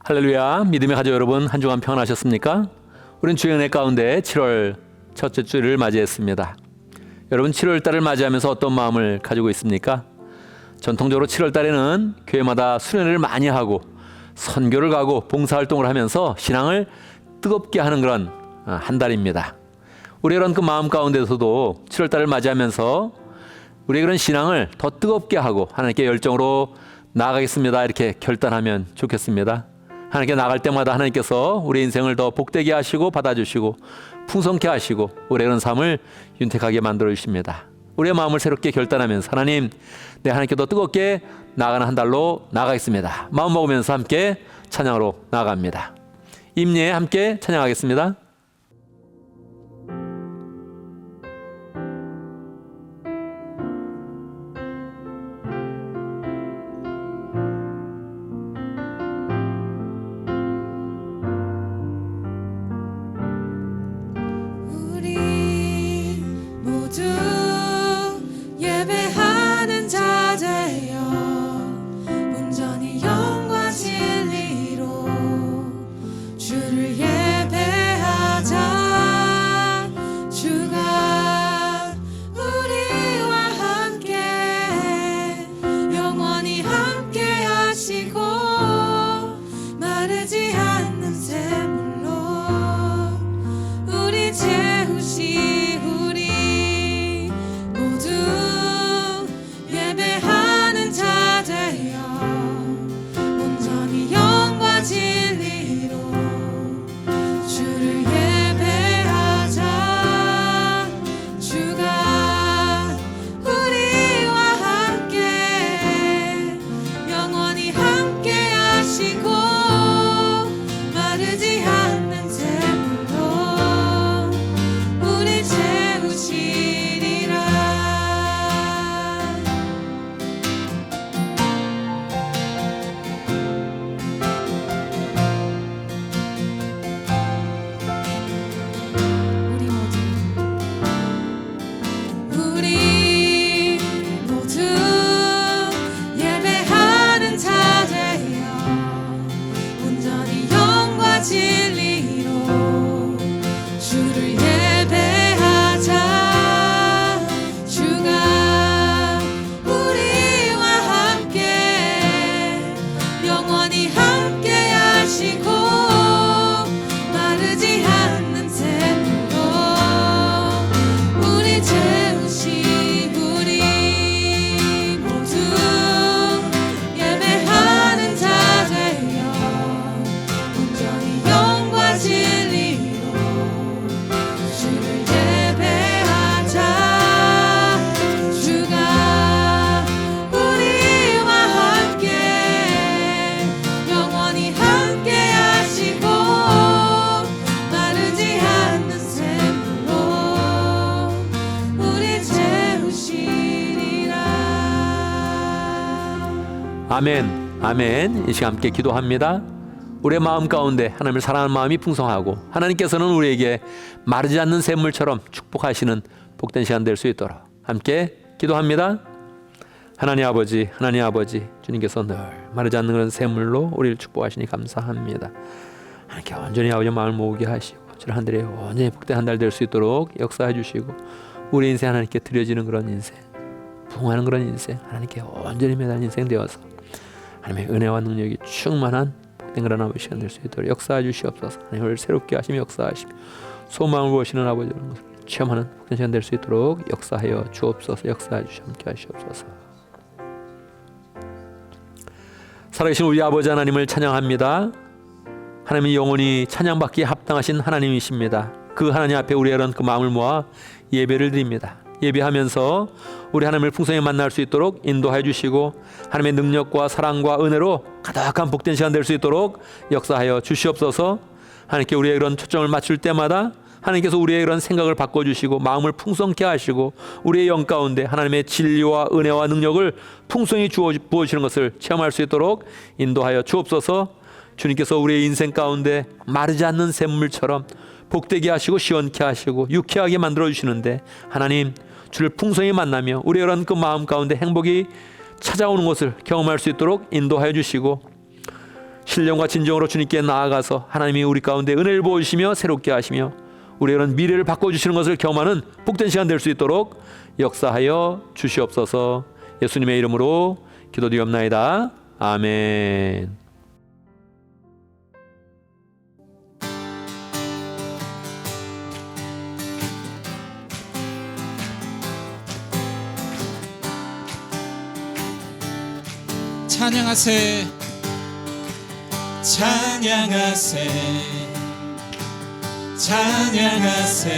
할렐루야, 믿음의 가족 여러분, 한 주간 평안하셨습니까? 우린 주연의 가운데 7월 첫째 주를 맞이했습니다. 여러분, 7월 달을 맞이하면서 어떤 마음을 가지고 있습니까? 전통적으로 7월 달에는 교회마다 수련회를 많이 하고 선교를 가고 봉사활동을 하면서 신앙을 뜨겁게 하는 그런 한 달입니다. 우리의 그런 그 마음 가운데서도 7월 달을 맞이하면서 우리의 그런 신앙을 더 뜨겁게 하고 하나님께 열정으로 나아가겠습니다, 이렇게 결단하면 좋겠습니다. 하나님께 나갈 때마다 하나님께서 우리 인생을 더 복되게 하시고 받아주시고 풍성케 하시고 우리의 그런 삶을 윤택하게 만들어 주십니다. 우리의 마음을 새롭게 결단하면서 하나님, 내 하나님께 더 뜨겁게 나아가는 한 달로 나아가겠습니다. 마음 먹으면서 함께 찬양으로 나아갑니다. 임예에 함께 찬양하겠습니다. 아멘, 아멘. 이 시간 함께 기도합니다. 우리의 마음 가운데 하나님을 사랑하는 마음이 풍성하고 하나님께서는 우리에게 마르지 않는 샘물처럼 축복하시는 복된 시간 될 수 있도록 함께 기도합니다. 하나님 아버지, 하나님 아버지, 주님께서 늘 마르지 않는 그런 샘물로 우리를 축복하시니 감사합니다. 하나님께 온전히 아버지 마음을 모으게 하시고 저를 한 달에 온전히 복된 한 달 될 수 있도록 역사해 주시고 우리 인생 하나님께 드려지는 그런 인생, 부흥하는 그런 인생, 하나님께 온전히 매달린 인생 되어서 하나님의 은혜와 능력이 충만한 복된 그런 아버지 시간 될 수 있도록 역사해 주시옵소서. 하나님을 새롭게 하시며 역사하시며 소망을 보시는 아버지 이런 것을 체험하는 복된 시간 될 수 있도록 역사하여 주옵소서. 역사해 주시 함께 하시옵소서. 살아계신 우리 아버지 하나님을 찬양합니다. 하나님은 영원히 찬양받기에 합당하신 하나님이십니다. 그 하나님 앞에 우리의 이런 그 마음을 모아 예배를 드립니다. 예배하면서 우리 하나님을 풍성히 만날 수 있도록 인도해 주시고 하나님의 능력과 사랑과 은혜로 가득한 복된 시간 될 수 있도록 역사하여 주시옵소서. 하나님께 우리의 이런 초점을 맞출 때마다 하나님께서 우리의 이런 생각을 바꿔주시고 마음을 풍성케 하시고 우리의 영 가운데 하나님의 진리와 은혜와 능력을 풍성히 부어주시는 것을 체험할 수 있도록 인도하여 주옵소서. 주님께서 우리의 인생 가운데 마르지 않는 샘물처럼 복되게 하시고 시원케 하시고 유쾌하게 만들어주시는데 하나님, 주를 풍성히 만나며 우리의 이런 그 마음 가운데 행복이 찾아오는 것을 경험할 수 있도록 인도하여 주시고 신령과 진정으로 주님께 나아가서 하나님이 우리 가운데 은혜를 부어주시며 새롭게 하시며 우리는 미래를 바꿔주시는 것을 경험하는 복된 시간 될 수 있도록 역사하여 주시옵소서. 예수님의 이름으로 기도드리옵나이다. 아멘. 찬양하세 찬양하세 찬양하세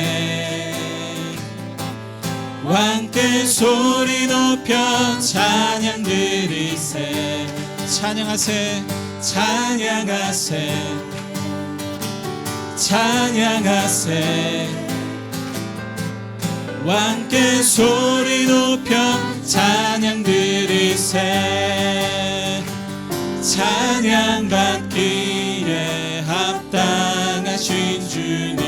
왕께 소리 높여 찬양 드리세 찬양하세 찬양하세 찬양하세 왕께 소리 높여 찬양 드리세 찬양받기에 합당하신 주님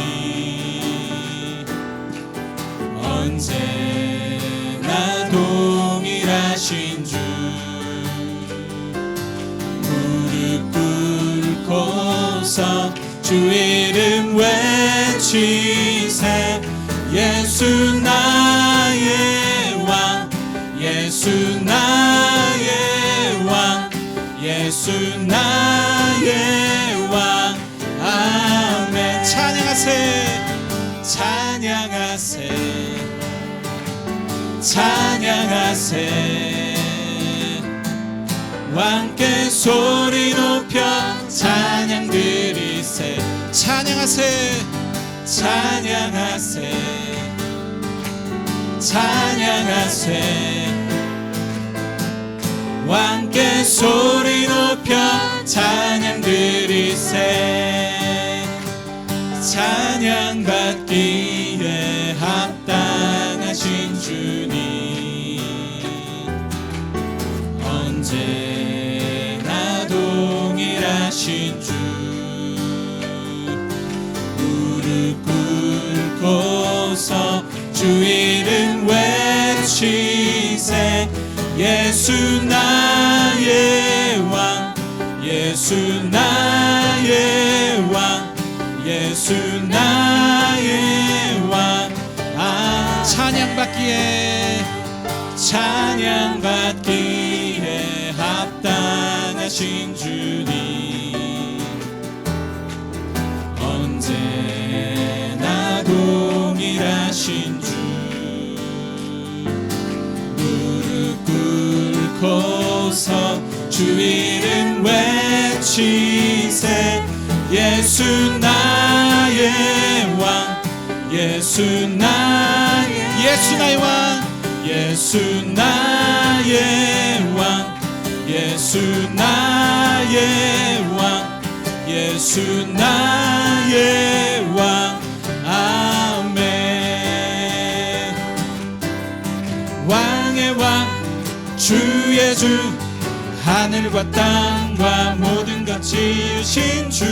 언제나 동일하신 주 무릎 꿇고서 주 이름 외치세 예수 나의 왕 예수 나의 왕 예수 나의 왕 아멘 찬양하세 찬양하세 찬양하세 왕께 소리 높여 찬양 드리세 찬양하세 찬양하세 찬양하세 왕께 소리 높여 찬양 드리세 찬양받기에 합당하신 주님 언제나 동일하신 주 무릎 꿇고서 주 이름 외치세 예수 나의 왕 예수 나의 왕 예수 나의 왕 찬양받기에 찬양받기에 합당하신 주님 언제나 동일하신 주 무릎 꿇고서 주 이름 외치세 예수 나의 왕 예수 나의 왕 예수 나의 왕 예수 나의 왕 예수 나의 왕 아멘 왕의 왕 주의 주 하늘과 땅과 모든 것 지으신 주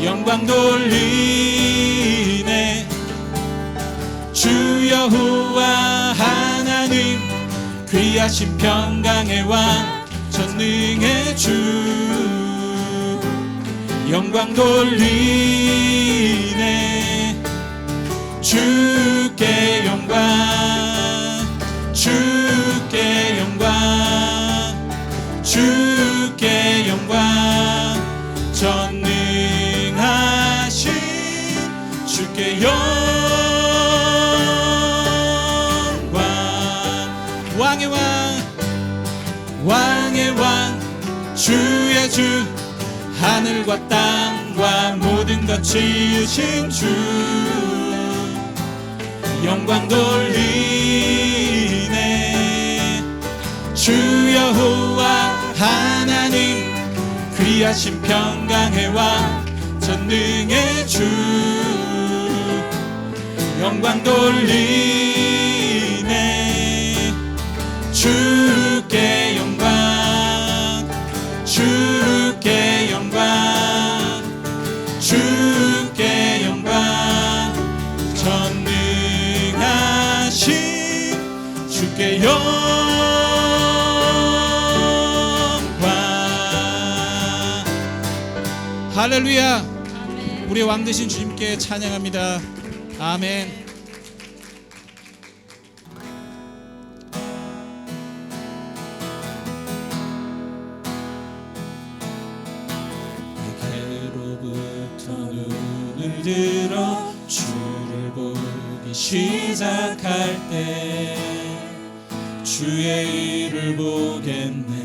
영광 돌리네 주 여호와 하나님 귀하신 평강의 왕 전능의 주 영광 돌리네 주께 영광 주께 영광 주께 영광 전능하신 주께 영광 왕의 왕 왕의 왕 주의 주 하늘과 땅과 모든 것 지으신 주 영광 돌리네 주 여호와 하나님 귀하신 평강의 왕 전능의 주 영광 돌리네 주께 영광 주께 영광 주께 영광 전능하신 주께 영광 할렐루야. 우리 왕 되신 주님께 찬양합니다. 아멘. 내게로부터 눈을 들어 주를 보기 시작할 때 주의 일을 보겠네.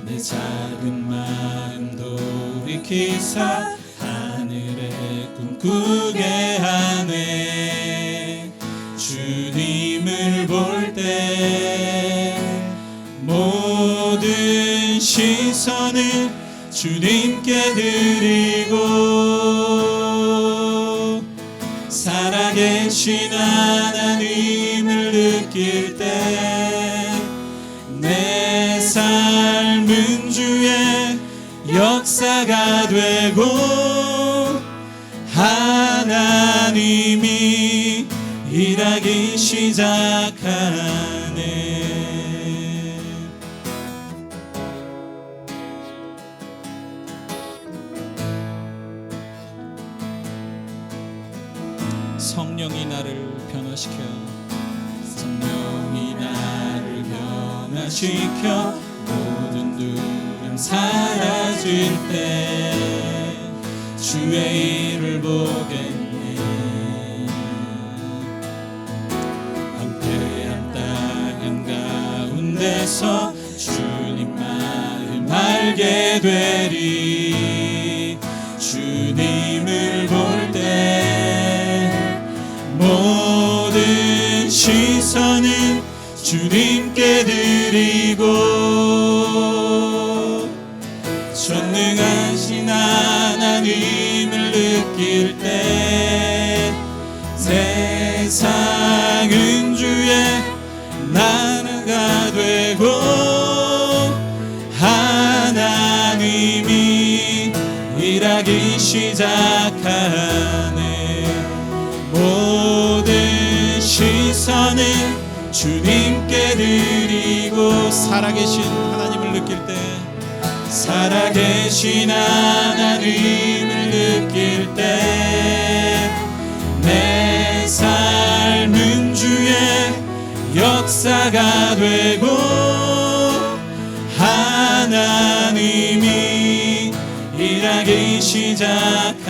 내 작은 마음 돌이키사 하늘에 꿈꾸게 하네. 주님을 볼 때 모든 시선을 주님께 드리고 살아계신 하나님을 느낄 때 내 삶은 주의 역사가 되고 하나님이 일하기 시작하네. 성령이 나를 변화시켜 성령이 나를 변화시켜 모든 두려움 사라질 때 주의 일을 보겠네. 황폐한 땅 가운데서 주님 마음 알게 되리. 주님을 볼 때 모든 시선은 주님께 드리고 전능하신 하나님을 느낄 때 세상은 주의 나라가 되고 하나님이 일하기 시작하네. 모든 시선은 주님께 드리고 살아계신 하나님을 느낄 때 살아계신 하나님을 느낄 때 내 삶은 주의 역사가 되고 하나님이 일하기 시작하네.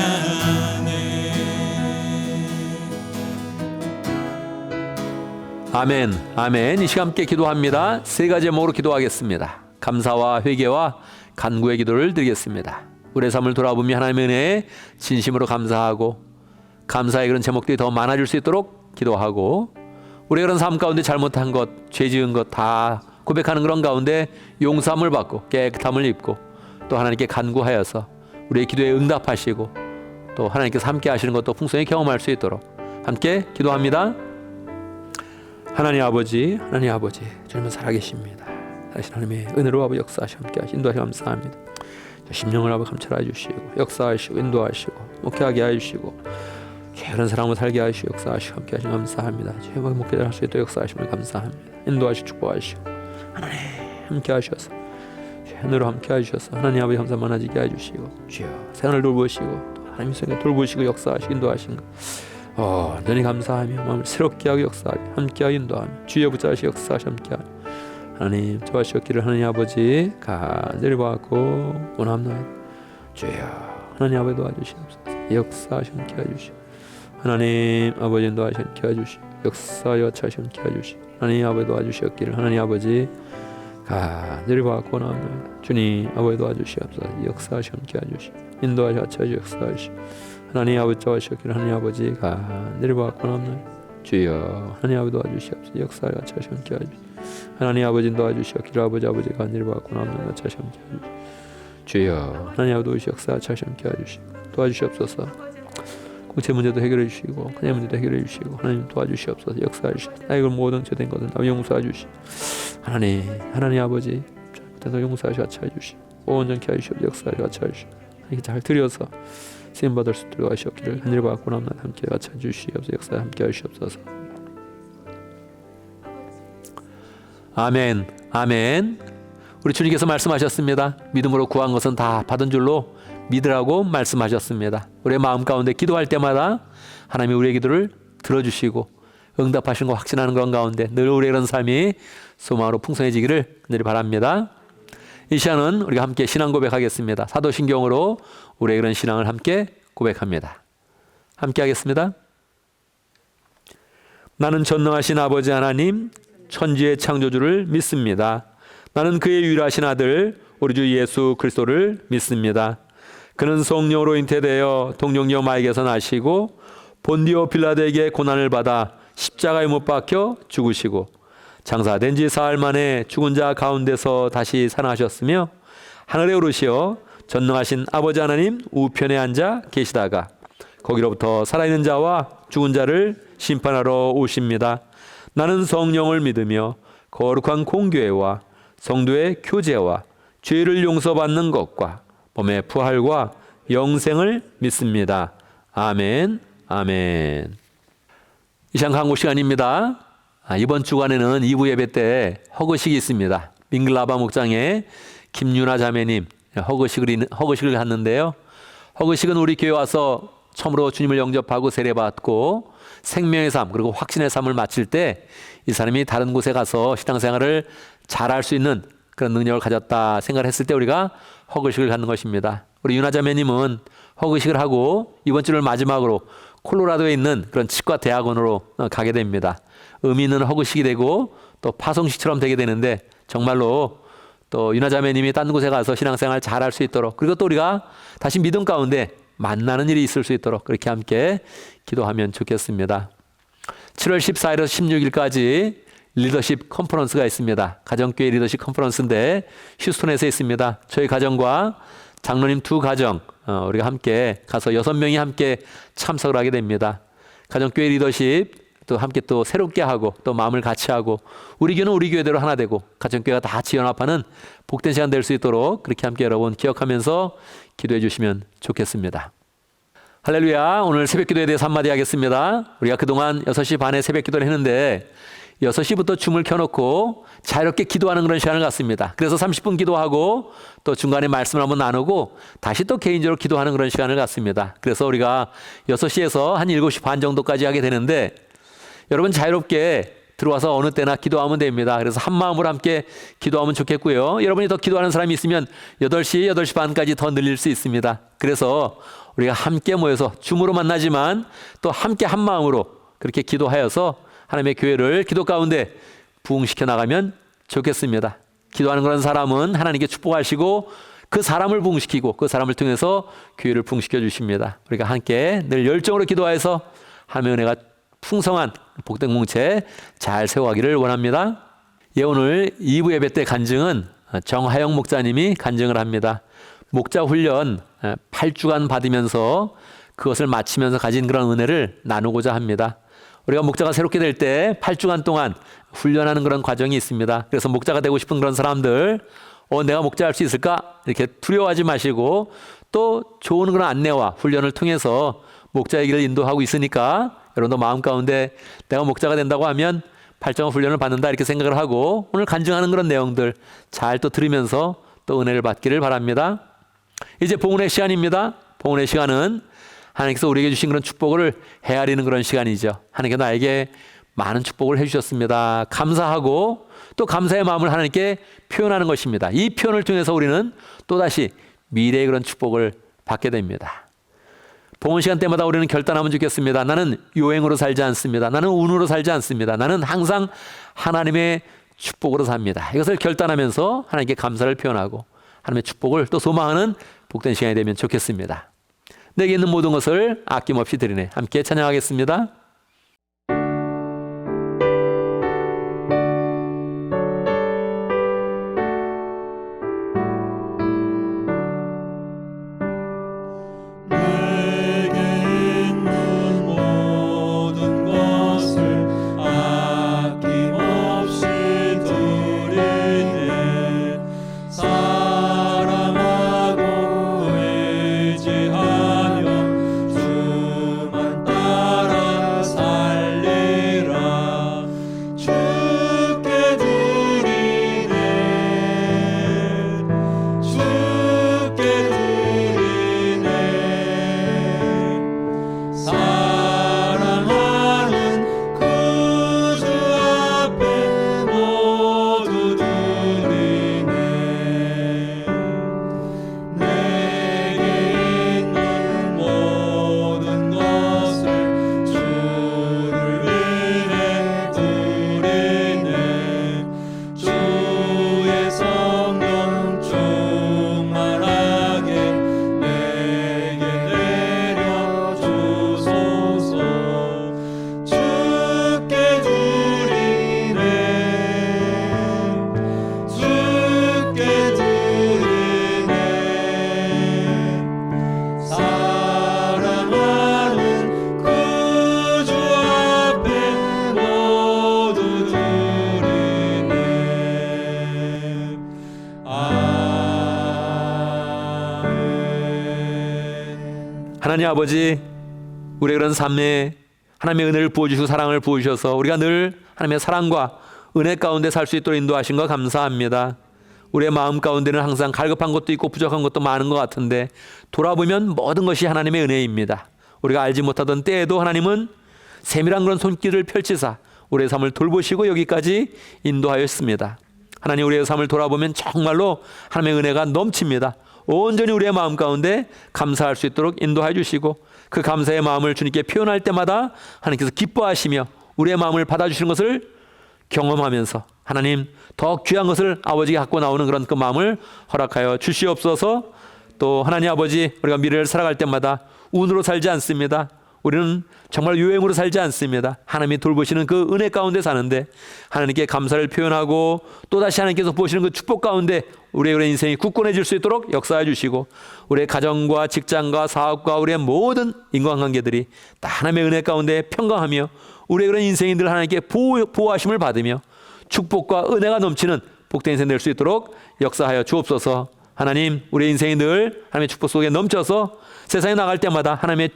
아멘, 아멘. 이 시간 함께 기도합니다. 세 가지 제목으로 기도하겠습니다. 감사와 회개와 간구의 기도를 드리겠습니다. 우리의 삶을 돌아보며 하나님의 은혜에 진심으로 감사하고 감사의 그런 제목들이 더 많아질 수 있도록 기도하고 우리가 그런 삶 가운데 잘못한 것, 죄 지은 것 다 고백하는 그런 가운데 용서함을 받고 깨끗함을 입고 또 하나님께 간구하여서 우리의 기도에 응답하시고 또 하나님께서 함께 하시는 것도 풍성히 경험할 수 있도록 함께 기도합니다. 하나님 아버지, 주님은 살아계십니다. 다시 하나님의 은혜로 아버지 역사하시고 함께 하시 인도하시 감사합니다. 심령을 아버지 감찰해 주시고 역사하시고 인도하시고 목회하게 하시고 그런 사람을 살게 하시고 역사하시고 함께 하시 감사합니다. 제발 목회를 할 수 있도록 역사하심을 감사합니다. 인도하시고 축복하시고 하나님 함께 하셔서 은혜로 함께 하셔서 하나님 아버지 감사 많아지게 해주시고 주여 생활을 돌보시고 또 하나님 성에 돌보시고 역사하시고 인도하신 것 너니 감사하며 마음을 새롭게 하고 역사하게 함께하고 인도하며 주여 붙잡으시고 역사하시고 함께하며 하나님 저하시옵기를 하나님 아버지 간절히 받고 원합니다. 주여 하나님 아버지 도와주시옵소서. 역사하시고 함께 해주시고 하나님 아버지 인도하시고 함께 해주시고 역사여 차시고 함께 해주시고 하나님 아버지 도와주시옵기를 하나님 아버지 간절히 받고 원합니다. 주님 아버지 도와주시옵소서. 역사하시고 함께 해주시고 인도하시고 차시고 역사하시고 하나님 아버지 도와주시옵기를 하나님 아버지 간절히 받고 원합니다. 주여 하나님 아버지 도와주시옵소서. 역사하시고 차시고 함께 해주시고 하나님 아버지 도와주시옵기를 아버지 간절히 받고 원합니다. 차시고 함께 해주시고 주여 하나님 아버지 도와주시옵소서. 역사하시고 차시고 함께 해주시고 도와주시옵소서. 공채 문제도 해결해 주시고 그냥 문제도 해결해 주시고 하나님 도와주시옵소서. 역사해 주시고 나의 모든 죄된 것은 용서해 주시고 하나님 아버지 잘못해서 용서하시고 아차해 주시고 온전케 하시옵소서. 역사하시고 아차해 주시고 이렇게 잘 들여서 쓰임 받을 수 있도록 하시옵기를 하늘 받고 남나 함께 아차해 주시옵소서. 역사에 함께 하시옵소서. 아멘, 아멘. 우리 주님께서 말씀하셨습니다. 믿음으로 구한 것은 다 받은 줄로 믿으라고 말씀하셨습니다. 우리의 마음 가운데 기도할 때마다 하나님이 우리의 기도를 들어주시고 응답하시는 거 확신하는 그런 가운데 늘 우리의 그런 삶이 소망으로 풍성해지기를 간절히 바랍니다. 이 시간은 우리가 함께 신앙 고백하겠습니다. 사도신경으로 우리의 그런 신앙을 함께 고백합니다. 함께 하겠습니다. 나는 전능하신 아버지 하나님 천지의 창조주를 믿습니다. 나는 그의 유일하신 아들 우리 주 예수 그리스도를 믿습니다. 그는 성령으로 잉태되어 동정녀 마에게서 나시고 본디오 빌라도에게 고난을 받아 십자가에 못 박혀 죽으시고 장사된 지 사흘 만에 죽은 자 가운데서 다시 살아나셨으며 하늘에 오르시어 전능하신 아버지 하나님 우편에 앉아 계시다가 거기로부터 살아있는 자와 죽은 자를 심판하러 오십니다. 나는 성령을 믿으며 거룩한 공교회와 성도의 교제와 죄를 용서받는 것과 몸의 부활과 영생을 믿습니다. 아멘, 아멘. 이 시간 강구 시간입니다. 이번 주간에는 2부 예배 때 허거식이 있습니다. 밍글라바 목장의 김유나 자매님 허거식을 갔는데요. 허거식은 우리 교회 와서 처음으로 주님을 영접하고 세례받고 생명의 삶 그리고 확신의 삶을 마칠 때 이 사람이 다른 곳에 가서 신앙생활을 잘할 수 있는 그런 능력을 가졌다 생각을 했을 때 우리가 허거식을 갖는 것입니다. 우리 유나 자매님은 허거식을 하고 이번 주를 마지막으로 콜로라도에 있는 그런 치과 대학원으로 가게 됩니다. 의미 있는 허거식이 되고 또 파송식처럼 되게 되는데 정말로 또 유나 자매님이 딴 곳에 가서 신앙생활 잘할 수 있도록 그리고 또 우리가 다시 믿음 가운데 만나는 일이 있을 수 있도록 그렇게 함께 기도하면 좋겠습니다. 7월 14일에서 16일까지 리더십 컨퍼런스가 있습니다. 가정교회 리더십 컨퍼런스인데 휴스턴에서 있습니다. 저희 가정과 장로님 두 가정 우리가 함께 가서 6명이 함께 참석을 하게 됩니다. 가정교회 리더십 또 함께 또 새롭게 하고 또 마음을 같이 하고 우리 교회는 우리 교회대로 하나 되고 가정교회가 다 같이 연합하는 복된 시간 될 수 있도록 그렇게 함께 여러분 기억하면서 기도해 주시면 좋겠습니다. 할렐루야. 오늘 새벽기도에 대해서 한마디 하겠습니다. 우리가 그동안 6시 반에 새벽기도를 했는데 6시부터 줌을 켜놓고 자유롭게 기도하는 그런 시간을 갖습니다. 그래서 30분 기도하고 또 중간에 말씀을 한번 나누고 다시 또 개인적으로 기도하는 그런 시간을 갖습니다. 그래서 우리가 6시에서 한 7시 반 정도까지 하게 되는데 여러분 자유롭게 들어와서 어느 때나 기도하면 됩니다. 그래서 한 마음으로 함께 기도하면 좋겠고요. 여러분이 더 기도하는 사람이 있으면 8시 반까지 더 늘릴 수 있습니다. 그래서 우리가 함께 모여서 줌으로 만나지만 또 함께 한 마음으로 그렇게 기도하여서 하나님의 교회를 기도 가운데 부흥시켜 나가면 좋겠습니다. 기도하는 그런 사람은 하나님께 축복하시고 그 사람을 부흥시키고 그 사람을 통해서 교회를 부흥시켜 주십니다. 우리가 함께 늘 열정으로 기도하여서 하나님의 은혜가 풍성한 복된 공동체 잘 세워가기를 원합니다. 오늘 2부 예배 때 간증은 정하영 목사님이 간증을 합니다. 목자 훈련 8주간 받으면서 그것을 마치면서 가진 그런 은혜를 나누고자 합니다. 우리가 목자가 새롭게 될 때 8주간 동안 훈련하는 그런 과정이 있습니다. 그래서 목자가 되고 싶은 그런 사람들 내가 목자할 수 있을까? 이렇게 두려워하지 마시고 또 좋은 그런 안내와 훈련을 통해서 목자의 길을 인도하고 있으니까 여러분도 마음 가운데 내가 목자가 된다고 하면 8주간 훈련을 받는다 이렇게 생각을 하고 오늘 간증하는 그런 내용들 잘 또 들으면서 또 은혜를 받기를 바랍니다. 이제 봉헌의 시간입니다. 봉헌의 시간은 하나님께서 우리에게 주신 그런 축복을 헤아리는 그런 시간이죠. 하나님께서 나에게 많은 축복을 해주셨습니다. 감사하고 또 감사의 마음을 하나님께 표현하는 것입니다. 이 표현을 통해서 우리는 또다시 미래의 그런 축복을 받게 됩니다. 봉헌 시간 때마다 우리는 결단하면 좋겠습니다. 나는 요행으로 살지 않습니다. 나는 운으로 살지 않습니다. 나는 항상 하나님의 축복으로 삽니다. 이것을 결단하면서 하나님께 감사를 표현하고 하나님의 축복을 또 소망하는 복된 시간이 되면 좋겠습니다. 내게 있는 모든 것을 아낌없이 드리네. 함께 찬양하겠습니다. 하나님 아버지, 우리의 그런 삶에 하나님의 은혜를 부어주시고 사랑을 부어주셔서 우리가 늘 하나님의 사랑과 은혜 가운데 살 수 있도록 인도하신 거 감사합니다. 우리의 마음 가운데는 항상 갈급한 것도 있고 부족한 것도 많은 것 같은데 돌아보면 모든 것이 하나님의 은혜입니다. 우리가 알지 못하던 때에도 하나님은 세밀한 그런 손길을 펼치사 우리의 삶을 돌보시고 여기까지 인도하였습니다. 하나님, 우리의 삶을 돌아보면 정말로 하나님의 은혜가 넘칩니다. 온전히 우리의 마음 가운데 감사할 수 있도록 인도해 주시고 그 감사의 마음을 주님께 표현할 때마다 하나님께서 기뻐하시며 우리의 마음을 받아주시는 것을 경험하면서 하나님, 더 귀한 것을 아버지가 갖고 나오는 그런 그 마음을 허락하여 주시옵소서. 또 하나님 아버지, 우리가 미래를 살아갈 때마다 운으로 살지 않습니다. 우리는 정말 요행으로 살지 않습니다. 하나님이 돌보시는 그 은혜 가운데 사는데 하나님께 감사를 표현하고 또다시 하나님께서 보시는 그 축복 가운데 우리의 인생이 굳건해질 수 있도록 역사해 주시고 우리의 가정과 직장과 사업과 우리의 모든 인간관계들이 다 하나님의 은혜 가운데 평강하며 우리의 그런 인생이 늘 하나님께 보호하심을 받으며 축복과 은혜가 넘치는 복된 인생 될 수 있도록 역사하여 주옵소서. 하나님, 우리의 인생이 늘 하나님의 축복 속에 넘쳐서 세상에 나갈 때마다 하나님의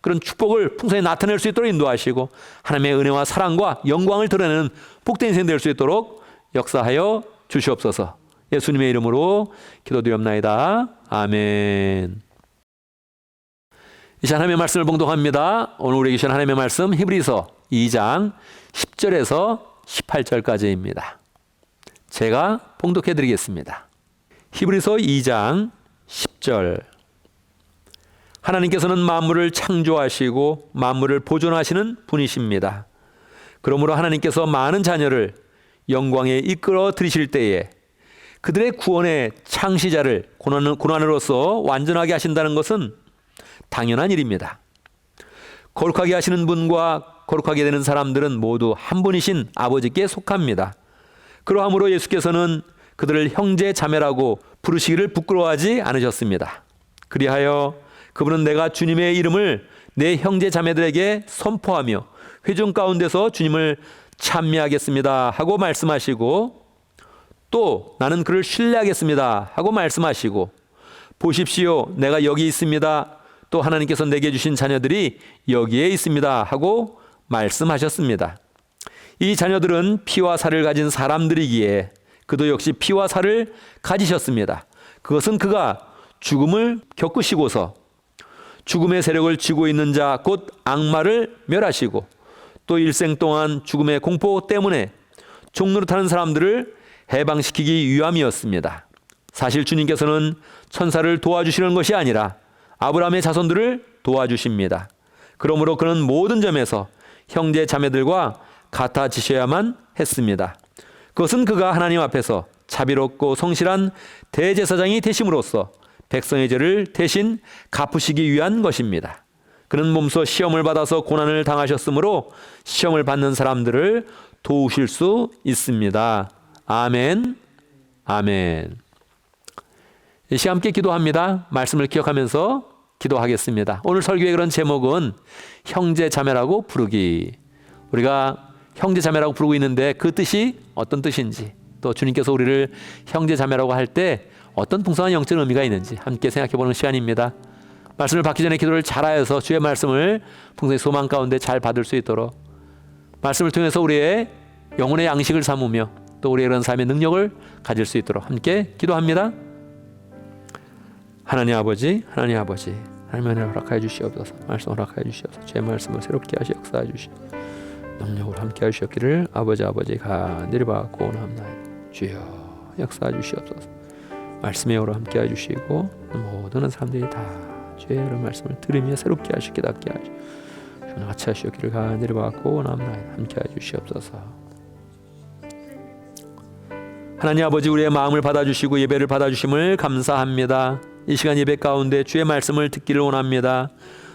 그런 축복을 풍성히 나타낼 수 있도록 인도하시고 하나님의 은혜와 사랑과 영광을 드러내는 복된 인생 될 수 있도록 역사하여 주시옵소서. 예수님의 이름으로 기도드리옵나이다. 아멘. 이 시간 하나님의 말씀을 봉독합니다. 오늘 우리에게 주신 하나님의 말씀 히브리서 2장 10절에서 18절까지입니다. 제가 봉독해 드리겠습니다. 히브리서 2장 10절. 하나님께서는 만물을 창조하시고 만물을 보존하시는 분이십니다. 그러므로 하나님께서 많은 자녀를 영광에 이끌어 들이실 때에 그들의 구원의 창시자를 고난으로서 완전하게 하신다는 것은 당연한 일입니다. 거룩하게 하시는 분과 거룩하게 되는 사람들은 모두 한 분이신 아버지께 속합니다. 그러함으로 예수께서는 그들을 형제 자매라고 부르시기를 부끄러워하지 않으셨습니다. 그리하여 그분은 내가 주님의 이름을 내 형제 자매들에게 선포하며 회중 가운데서 주님을 찬미하겠습니다 하고 말씀하시고 또 나는 그를 신뢰하겠습니다 하고 말씀하시고 보십시오, 내가 여기 있습니다. 또 하나님께서 내게 주신 자녀들이 여기에 있습니다 하고 말씀하셨습니다. 이 자녀들은 피와 살을 가진 사람들이기에 그도 역시 피와 살을 가지셨습니다. 그것은 그가 죽음을 겪으시고서 죽음의 세력을 쥐고 있는 자 곧 악마를 멸하시고 또 일생 동안 죽음의 공포 때문에 종노릇하는 사람들을 해방시키기 위함이었습니다. 사실 주님께서는 천사를 도와주시는 것이 아니라 아브라함의 자손들을 도와주십니다. 그러므로 그는 모든 점에서 형제 자매들과 같아지셔야만 했습니다. 그것은 그가 하나님 앞에서 자비롭고 성실한 대제사장이 되심으로써 백성의 죄를 대신 갚으시기 위한 것입니다. 그는 몸소 시험을 받아서 고난을 당하셨으므로 시험을 받는 사람들을 도우실 수 있습니다. 아멘. 아멘. 이 시간 함께 기도합니다. 말씀을 기억하면서 기도하겠습니다. 오늘 설교의 그런 제목은 형제 자매라고 부르기. 우리가 형제 자매라고 부르고 있는데 그 뜻이 어떤 뜻인지, 또 주님께서 우리를 형제 자매라고 할 때 어떤 풍성한 영적 의미가 있는지 함께 생각해보는 시간입니다. 말씀을 받기 전에 기도를 잘하여서 주의 말씀을 풍성히 소망 가운데 잘 받을 수 있도록 말씀을 통해서 우리의 영혼의 양식을 삼으며 또 우리의 그런 삶의 능력을 가질 수 있도록 함께 기도합니다. 하나님 아버지, 하나님 아버지, 하나님의 은혜를 허락하여 주시옵소서. 말씀 허락하여 주시옵소서. 제 말씀을 새롭게 하시 역사해 주시옵소서. 능력으로 함께 하시옵기를 아버지 간절히 받고 원합나이다. 주여 역사해 주시옵소서. 말씀의 영으로 함께 해주시고 모든 사람들이 다 주의 이런 말씀을 들으며 새롭게 하시고 깨닫게 하시고 주님 같이 하시옵기를 간절히 받고 원합나이다. 함께 해주시옵소서. 하나님 아버지, 우리의 마음을 받아주시고 예배를 받아주심을 감사합니다. 이 시간 예배 가운데 주의 말씀을 듣기를 원합니다.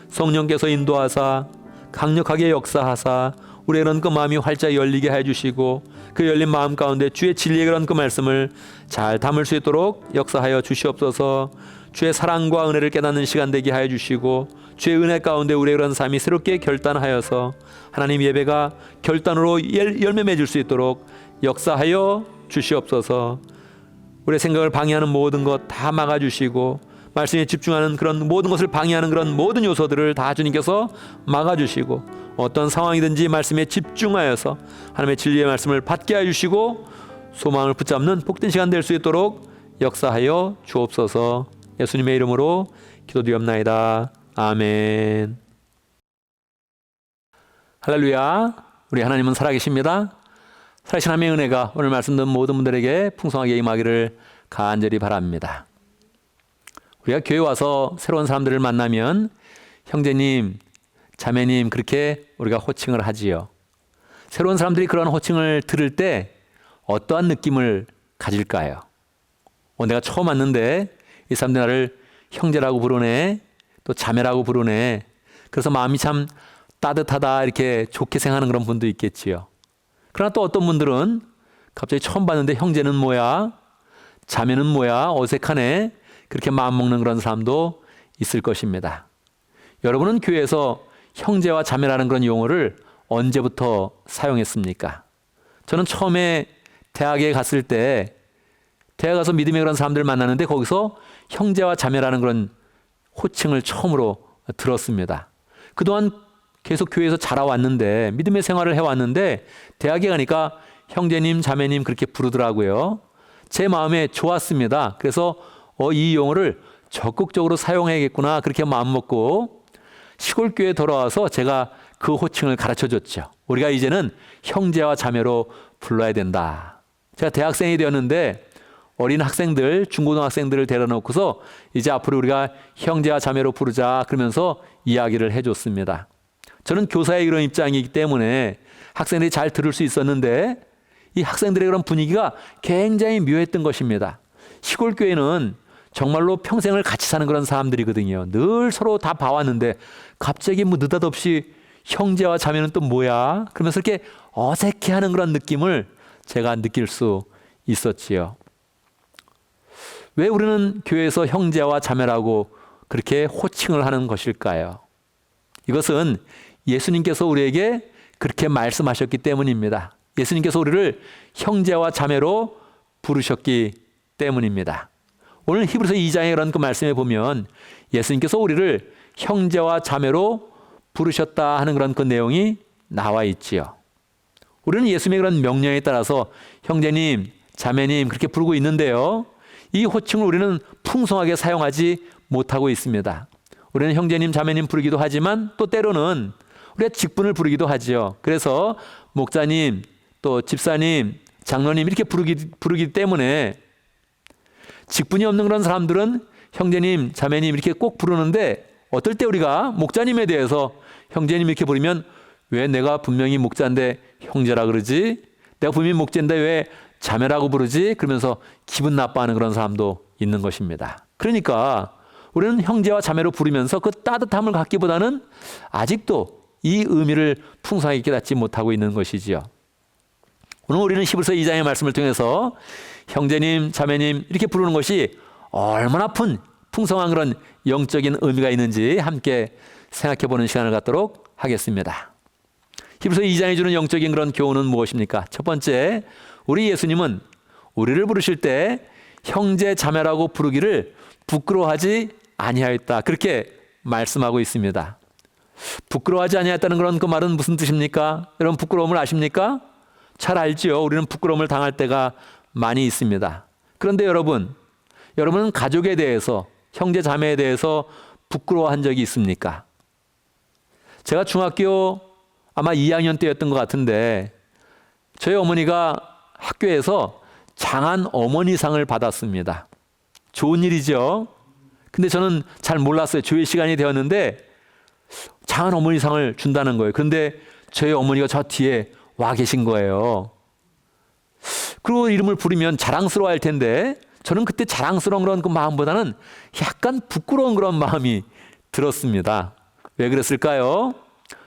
성령께서 인도하사 강력하게 역사하사 우리의 그런 그 마음이 활짝 열리게 해주시고 그 열린 마음 가운데 주의 진리의 그런 그 말씀을 잘 담을 수 있도록 역사하여 주시옵소서. 주의 사랑과 은혜를 깨닫는 시간 되게 하여 주시고 주의 은혜 가운데 우리의 그런 삶이 새롭게 결단하여서 하나님 예배가 결단으로 열매 맺을 수 있도록 역사하여 주시옵소서. 우리의 생각을 방해하는 모든 것 다 막아주시고 말씀에 집중하는 그런 모든 것을 방해하는 그런 모든 요소들을 다 주님께서 막아주시고, 어떤 상황이든지 말씀에 집중하여서 하나님의 진리의 말씀을 받게 해주시고 소망을 붙잡는 복된 시간 될 수 있도록 역사하여 주옵소서. 예수님의 이름으로 기도드리옵나이다. 아멘. 할렐루야. 우리 하나님은 살아계십니다. 살아계신 하나님의 은혜가 오늘 말씀 듣는 모든 분들에게 풍성하게 임하기를 간절히 바랍니다. 우리가 교회 와서 새로운 사람들을 만나면 형제님, 자매님 그렇게 우리가 호칭을 하지요. 새로운 사람들이 그런 호칭을 들을 때 어떠한 느낌을 가질까요? 내가 처음 왔는데 이 사람들이 나를 형제라고 부르네, 또 자매라고 부르네. 그래서 마음이 참 따뜻하다, 이렇게 좋게 생각하는 그런 분도 있겠지요. 그러나 또 어떤 분들은 갑자기 처음 봤는데 형제는 뭐야? 자매는 뭐야? 어색하네. 그렇게 마음먹는 그런 사람도 있을 것입니다. 여러분은 교회에서 형제와 자매라는 그런 용어를 언제부터 사용했습니까? 저는 처음에 대학에 갔을 때 대학 가서 믿음의 그런 사람들을 만났는데 거기서 형제와 자매라는 그런 호칭을 처음으로 들었습니다. 그동안 계속 교회에서 자라왔는데 믿음의 생활을 해왔는데 대학에 가니까 형제님, 자매님 그렇게 부르더라고요. 제 마음에 좋았습니다. 그래서 이 용어를 적극적으로 사용해야겠구나 그렇게 마음먹고 시골 교회에 돌아와서 제가 그 호칭을 가르쳐줬죠. 우리가 이제는 형제와 자매로 불러야 된다. 제가 대학생이 되었는데 어린 학생들, 중고등학생들을 데려놓고서 이제 앞으로 우리가 형제와 자매로 부르자 그러면서 이야기를 해줬습니다. 저는 교사의 이런 입장이기 때문에 학생들이 잘 들을 수 있었는데 이 학생들의 그런 분위기가 굉장히 묘했던 것입니다. 시골 교회는 정말로 평생을 같이 사는 그런 사람들이거든요. 늘 서로 다 봐왔는데 갑자기 뭐 느닷없이 형제와 자매는 또 뭐야? 그러면서 이렇게 어색해하는 그런 느낌을 제가 느낄 수 있었지요. 왜 우리는 교회에서 형제와 자매라고 그렇게 호칭을 하는 것일까요? 이것은 예수님께서 우리에게 그렇게 말씀하셨기 때문입니다. 예수님께서 우리를 형제와 자매로 부르셨기 때문입니다. 오늘 히브리서 2장의 그런 그 말씀에 보면 예수님께서 우리를 형제와 자매로 부르셨다 하는 그런 그 내용이 나와 있지요. 우리는 예수님의 그런 명령에 따라서 형제님, 자매님 그렇게 부르고 있는데요. 이 호칭을 우리는 풍성하게 사용하지 못하고 있습니다. 우리는 형제님, 자매님 부르기도 하지만 또 때로는 우리가 직분을 부르기도 하지요. 그래서 목사님, 또 집사님, 장로님 이렇게 부르기 때문에 직분이 없는 그런 사람들은 형제님, 자매님 이렇게 꼭 부르는데 어떨 때 우리가 목자님에 대해서 형제님 이렇게 부르면 왜 내가 분명히 목자인데 형제라 그러지? 내가 분명히 목자인데 왜 자매라고 부르지? 그러면서 기분 나빠하는 그런 사람도 있는 것입니다. 그러니까 우리는 형제와 자매로 부르면서 그 따뜻함을 갖기보다는 아직도 이 의미를 풍성하게 깨닫지 못하고 있는 것이지요. 오늘 우리는 히브리서 2장의 말씀을 통해서 형제님, 자매님 이렇게 부르는 것이 얼마나 풍성한 그런 영적인 의미가 있는지 함께 생각해보는 시간을 갖도록 하겠습니다. 히브리서 2장이 주는 영적인 그런 교훈은 무엇입니까? 첫 번째, 우리 예수님은 우리를 부르실 때 형제, 자매라고 부르기를 부끄러워하지 아니하였다. 그렇게 말씀하고 있습니다. 부끄러워하지 아니하였다는 그런 그 말은 무슨 뜻입니까? 여러분 부끄러움을 아십니까? 잘 알지요. 우리는 부끄러움을 당할 때가 많이 있습니다. 그런데 여러분은 가족에 대해서, 형제 자매에 대해서 부끄러워한 적이 있습니까? 제가 중학교 아마 2학년 때였던 것 같은데 저희 어머니가 학교에서 장한 어머니상을 받았습니다. 좋은 일이죠. 근데 저는 잘 몰랐어요. 조회 시간이 되었는데 장한 어머니상을 준다는 거예요. 그런데 저희 어머니가 저 뒤에 와 계신 거예요. 그리고 이름을 부르면 자랑스러워할 텐데 저는 그때 자랑스러운 그런 그 마음보다는 약간 부끄러운 그런 마음이 들었습니다. 왜 그랬을까요?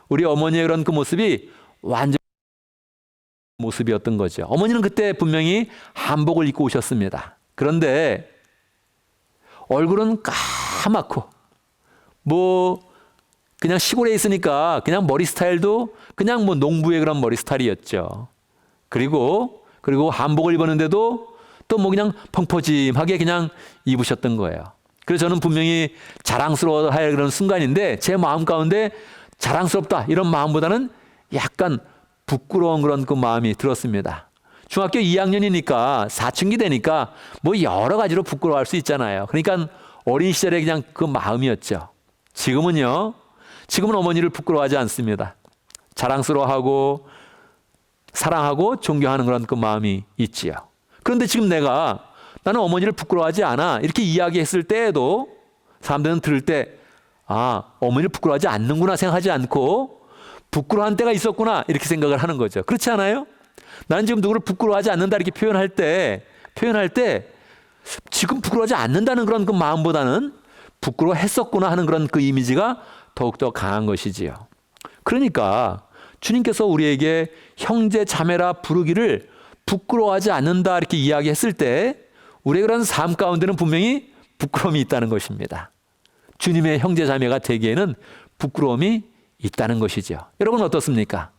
우리 어머니의 그런 그 모습이 완전 모습이었던 거죠. 어머니는 그때 분명히 한복을 입고 오셨습니다. 그런데 얼굴은 까맣고 그냥 시골에 있으니까 그냥 머리 스타일도 그냥 농부의 그런 머리 스타일이었죠. 그리고 한복을 입었는데도 또 그냥 펑퍼짐하게 그냥 입으셨던 거예요. 그래서 저는 분명히 자랑스러워할 그런 순간인데 제 마음 가운데 자랑스럽다 이런 마음보다는 약간 부끄러운 그런 그 마음이 들었습니다. 중학교 2학년이니까 사춘기 되니까 뭐 여러 가지로 부끄러워할 수 있잖아요. 그러니까 어린 시절에 그냥 그 마음이었죠. 지금은 어머니를 부끄러워하지 않습니다. 자랑스러워하고 사랑하고 존경하는 그런 그 마음이 있지요. 그런데 지금 나는 어머니를 부끄러워하지 않아 이렇게 이야기했을 때에도 사람들은 들을 때 어머니를 부끄러워하지 않는구나 생각하지 않고 부끄러워한 때가 있었구나 이렇게 생각을 하는 거죠. 그렇지 않아요? 나는 지금 누구를 부끄러워하지 않는다 이렇게 표현할 때 지금 부끄러워하지 않는다는 그런 그 마음보다는 부끄러워했었구나 하는 그런 그 이미지가 더욱더 강한 것이지요. 그러니까 주님께서 우리에게 형제 자매라 부르기를 부끄러워하지 않는다 이렇게 이야기했을 때 우리의 그런 삶 가운데는 분명히 부끄러움이 있다는 것입니다. 주님의 형제 자매가 되기에는 부끄러움이 있다는 것이죠. 여러분 어떻습니까?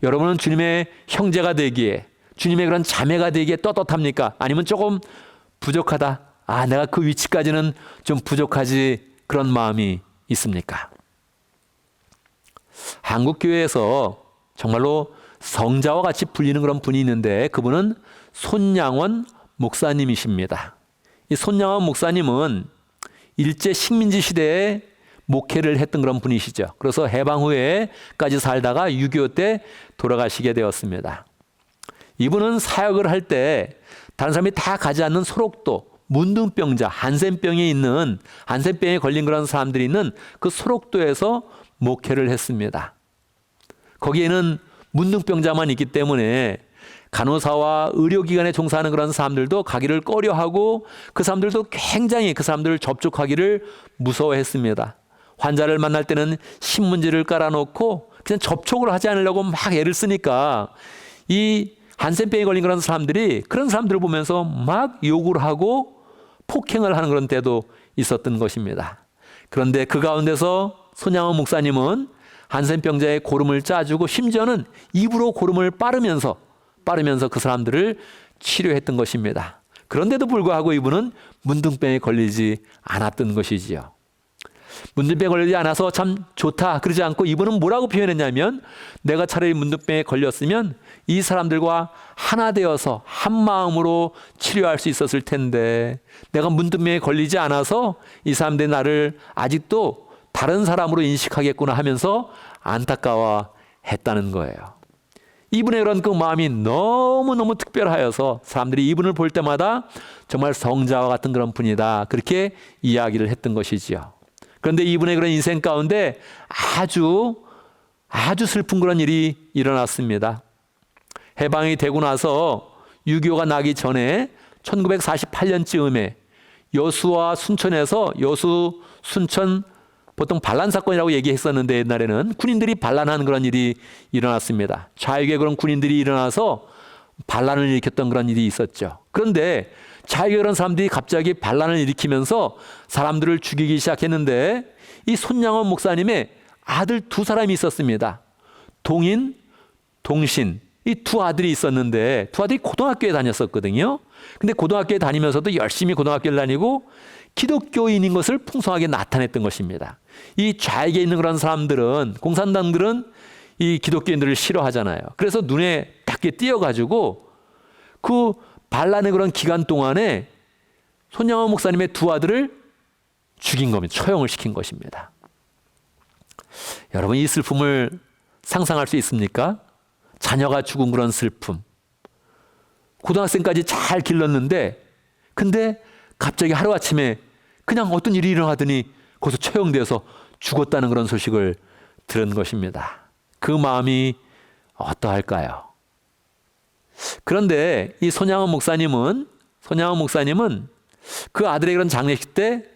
여러분은 주님의 형제가 되기에 주님의 그런 자매가 되기에 떳떳합니까? 아니면 조금 부족하다. 내가 그 위치까지는 좀 부족하지 그런 마음이 있습니까? 한국 교회에서 정말로 성자와 같이 불리는 그런 분이 있는데 그분은 손양원 목사님이십니다. 이 손양원 목사님은 일제 식민지 시대에 목회를 했던 그런 분이시죠. 그래서 해방 후에까지 살다가 6.25 때 돌아가시게 되었습니다. 이분은 사역을 할 때 다른 사람이 다 가지 않는 소록도, 문둥병자, 한센병에 걸린 그런 사람들이 있는 그 소록도에서 목회를 했습니다. 거기에는 문둥병자만 있기 때문에 간호사와 의료기관에 종사하는 그런 사람들도 가기를 꺼려하고 그 사람들도 굉장히 그 사람들을 접촉하기를 무서워했습니다. 환자를 만날 때는 신문지를 깔아놓고 그냥 접촉을 하지 않으려고 막 애를 쓰니까 이 한센병에 걸린 그런 사람들이 그런 사람들을 보면서 막 욕을 하고 폭행을 하는 그런 때도 있었던 것입니다. 그런데 그 가운데서 손양원 목사님은 한센병자의 고름을 짜주고 심지어는 입으로 고름을 빠르면서 그 사람들을 치료했던 것입니다. 그런데도 불구하고 이분은 문둥병에 걸리지 않았던 것이지요. 문둥병에 걸리지 않아서 참 좋다 그러지 않고 이분은 뭐라고 표현했냐면 내가 차라리 문둥병에 걸렸으면 이 사람들과 하나 되어서 한 마음으로 치료할 수 있었을 텐데 내가 문둥병에 걸리지 않아서 이 사람들이 나를 아직도 다른 사람으로 인식하겠구나 하면서 안타까워했다는 거예요. 이분의 그런 그 마음이 너무너무 특별하여서 사람들이 이분을 볼 때마다 정말 성자와 같은 그런 분이다 그렇게 이야기를 했던 것이지요. 그런데 이분의 그런 인생 가운데 아주 슬픈 그런 일이 일어났습니다. 해방이 되고 나서 6.25가 나기 전에 1948년쯤에 여수와 순천에서 순천 보통 반란 사건이라고 얘기했었는데 옛날에는 군인들이 반란하는 그런 일이 일어났습니다. 좌익의 그런 군인들이 일어나서 반란을 일으켰던 그런 일이 있었죠. 그런데 좌익의 그런 사람들이 갑자기 반란을 일으키면서 사람들을 죽이기 시작했는데 이 손양원 목사님의 아들 두 사람이 있었습니다. 동인, 동신 이 두 아들이 있었는데 두 아들이 고등학교에 다녔었거든요. 근데 고등학교에 다니면서도 열심히 고등학교를 다니고 기독교인인 것을 풍성하게 나타냈던 것입니다. 이 좌익에 있는 그런 사람들은 공산당들은 이 기독교인들을 싫어하잖아요. 그래서 눈에 딱 띄어가지고 그 반란의 그런 기간 동안에 손양원 목사님의 두 아들을 죽인 겁니다. 처형을 시킨 것입니다. 여러분 이 슬픔을 상상할 수 있습니까? 자녀가 죽은 그런 슬픔. 고등학생까지 잘 길렀는데 근데 갑자기 하루아침에 그냥 어떤 일이 일어나더니 거기서 처형돼서 죽었다는 그런 소식을 들은 것입니다. 그 마음이 어떠할까요? 그런데 이 손양원 목사님은 그 아들의 그런 장례식 때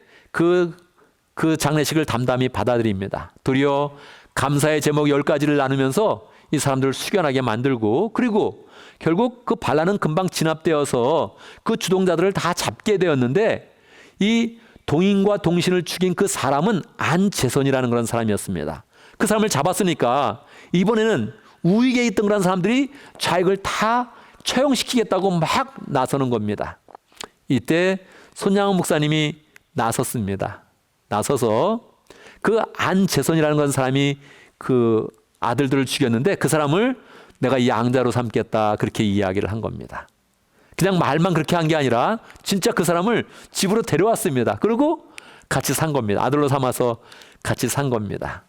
그 장례식을 담담히 받아들입니다. 도리어 감사의 제목 10가지를 나누면서 이 사람들을 숙연하게 만들고 그리고 결국 그 반란은 금방 진압되어서 그 주동자들을 다 잡게 되었는데 이 동인과 동신을 죽인 그 사람은 안재선이라는 그런 사람이었습니다. 그 사람을 잡았으니까 이번에는 우익에 있던 그런 사람들이 좌익을 다 처형시키겠다고 막 나서는 겁니다. 이때 손양원 목사님이 나섰습니다. 나서서 그 안제선이라는 건 사람이 그 아들들을 죽였는데 그 사람을 내가 양자로 삼겠다 그렇게 이야기를 한 겁니다. 그냥 말만 그렇게 한 게 아니라 진짜 그 사람을 집으로 데려왔습니다. 그리고 같이 산 겁니다. 아들로 삼아서 같이 산 겁니다.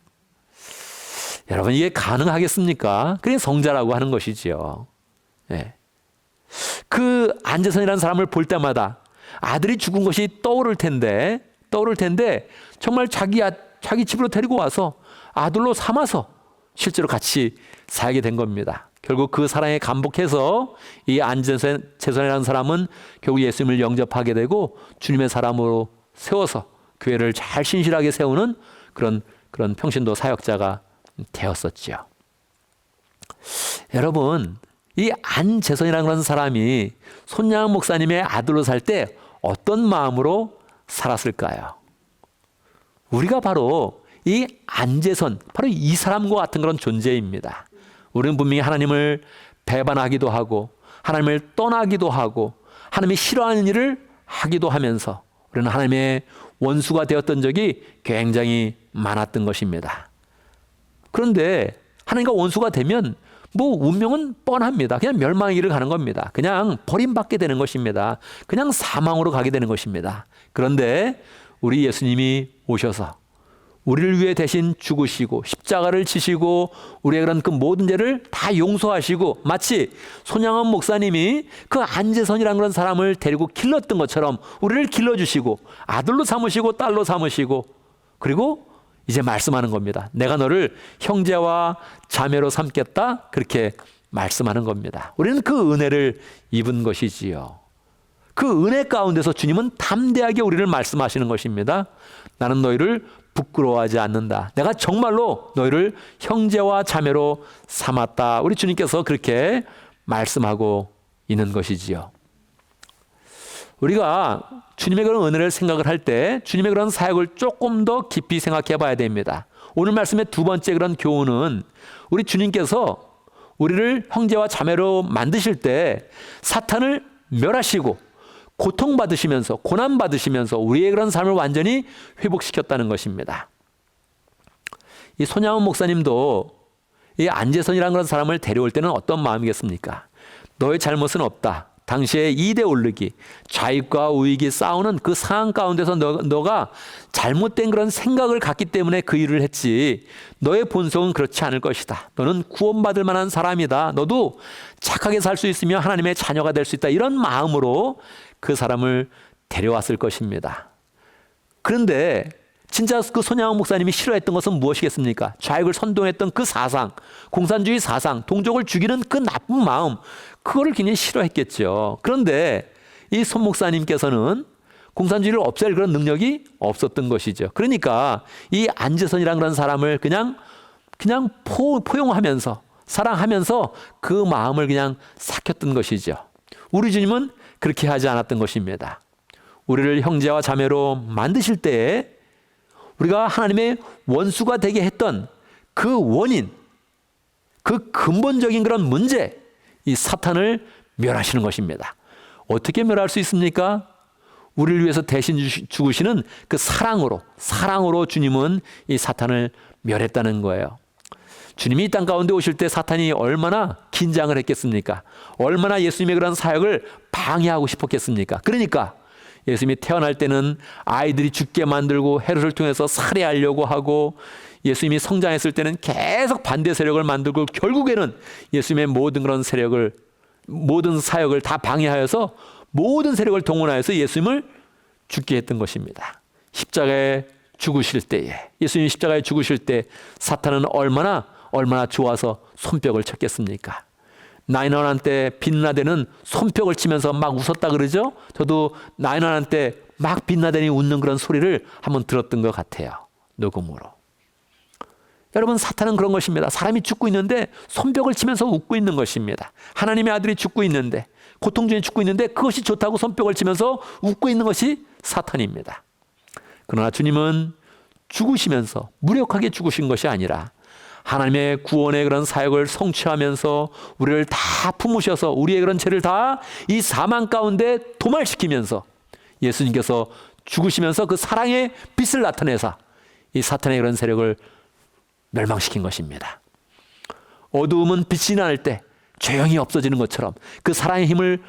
여러분 이게 가능하겠습니까? 그게 성자라고 하는 것이지요. 네. 그 안제선이라는 사람을 볼 때마다 아들이 죽은 것이 떠오를 텐데 정말 자기 집으로 데리고 와서 아들로 삼아서 실제로 같이 살게 된 겁니다. 결국 그 사랑에 감복해서 이 안제선이라는 사람은 결국 예수님을 영접하게 되고 주님의 사람으로 세워서 교회를 잘 신실하게 세우는 그런 평신도 사역자가 되었었지요. 여러분 이 안제선이라는 그런 사람이 손양은 목사님의 아들로 살 때 어떤 마음으로 살았을까요? 우리가 바로 이 안제선, 바로 이 사람과 같은 그런 존재입니다. 우리는 분명히 하나님을 배반하기도 하고 하나님을 떠나기도 하고 하나님이 싫어하는 일을 하기도 하면서 우리는 하나님의 원수가 되었던 적이 굉장히 많았던 것입니다. 그런데 하나님과 원수가 되면 운명은 뻔합니다. 그냥 멸망의 길을 가는 겁니다. 그냥 버림받게 되는 것입니다. 그냥 사망으로 가게 되는 것입니다. 그런데 우리 예수님이 오셔서 우리를 위해 대신 죽으시고 십자가를 지시고 우리의 그런 그 모든 죄를 다 용서하시고 마치 손양원 목사님이 그 안제선이라는 그런 사람을 데리고 길렀던 것처럼 우리를 길러주시고 아들로 삼으시고 딸로 삼으시고 그리고 이제 말씀하는 겁니다. 내가 너를 형제와 자매로 삼겠다 그렇게 말씀하는 겁니다. 우리는 그 은혜를 입은 것이지요. 그 은혜 가운데서 주님은 담대하게 우리를 말씀하시는 것입니다. 나는 너희를 부끄러워하지 않는다. 내가 정말로 너희를 형제와 자매로 삼았다. 우리 주님께서 그렇게 말씀하고 있는 것이지요. 우리가 주님의 그런 은혜를 생각을 할 때 주님의 그런 사역을 조금 더 깊이 생각해 봐야 됩니다. 오늘 말씀의 두 번째 그런 교훈은 우리 주님께서 우리를 형제와 자매로 만드실 때 사탄을 멸하시고 고통받으시면서 고난받으시면서 우리의 그런 삶을 완전히 회복시켰다는 것입니다. 이 손양원 목사님도 이 안제선이라는 그런 사람을 데려올 때는 어떤 마음이겠습니까? 너의 잘못은 없다. 당시에 이대 올르기, 좌익과 우익이 싸우는 그 상황 가운데서 너가 잘못된 그런 생각을 갖기 때문에 그 일을 했지 너의 본성은 그렇지 않을 것이다. 너는 구원받을 만한 사람이다. 너도 착하게 살 수 있으며 하나님의 자녀가 될 수 있다. 이런 마음으로 그 사람을 데려왔을 것입니다. 그런데 진짜 그 손양원 목사님이 싫어했던 것은 무엇이겠습니까? 좌익을 선동했던 그 사상, 공산주의 사상, 동족을 죽이는 그 나쁜 마음, 그거를 굉장히 싫어했겠죠. 그런데 이 손 목사님께서는 공산주의를 없앨 그런 능력이 없었던 것이죠. 그러니까 이 안제선이라는 그런 사람을 그냥 포용하면서 사랑하면서 그 마음을 그냥 삭혔던 것이죠. 우리 주님은 그렇게 하지 않았던 것입니다. 우리를 형제와 자매로 만드실 때에 우리가 하나님의 원수가 되게 했던 그 원인, 그 근본적인 그런 문제, 이 사탄을 멸하시는 것입니다. 어떻게 멸할 수 있습니까? 우리를 위해서 대신 죽으시는 그 사랑으로 주님은 이 사탄을 멸했다는 거예요. 주님이 이 땅 가운데 오실 때 사탄이 얼마나 긴장을 했겠습니까? 얼마나 예수님의 그런 사역을 방해하고 싶었겠습니까? 그러니까 예수님이 태어날 때는 아이들이 죽게 만들고 헤롯을 통해서 살해하려고 하고 예수님이 성장했을 때는 계속 반대 세력을 만들고 결국에는 예수님의 모든 그런 세력을 모든 사역을 다 방해하여서 모든 세력을 동원하여서 예수님을 죽게 했던 것입니다. 십자가에 죽으실 때에 예수님이 십자가에 죽으실 때 사탄은 얼마나 좋아서 손뼉을 쳤겠습니까? 9/11 때 빈라덴은 손뼉을 치면서 막 웃었다 그러죠? 저도 9/11 때 막 빈라덴이 웃는 그런 소리를 한번 들었던 것 같아요. 녹음으로. 여러분 사탄은 그런 것입니다. 사람이 죽고 있는데 손뼉을 치면서 웃고 있는 것입니다. 하나님의 아들이 죽고 있는데 고통 중에 죽고 있는데 그것이 좋다고 손뼉을 치면서 웃고 있는 것이 사탄입니다. 그러나 주님은 죽으시면서 무력하게 죽으신 것이 아니라 하나님의 구원의 그런 사역을 성취하면서 우리를 다 품으셔서 우리의 그런 죄를 다 이 사망 가운데 도말시키면서 예수님께서 죽으시면서 그 사랑의 빛을 나타내사 이 사탄의 그런 세력을 멸망시킨 것입니다. 어두움은 빛이 날 때 조용히 없어지는 것처럼 그 사랑의 힘을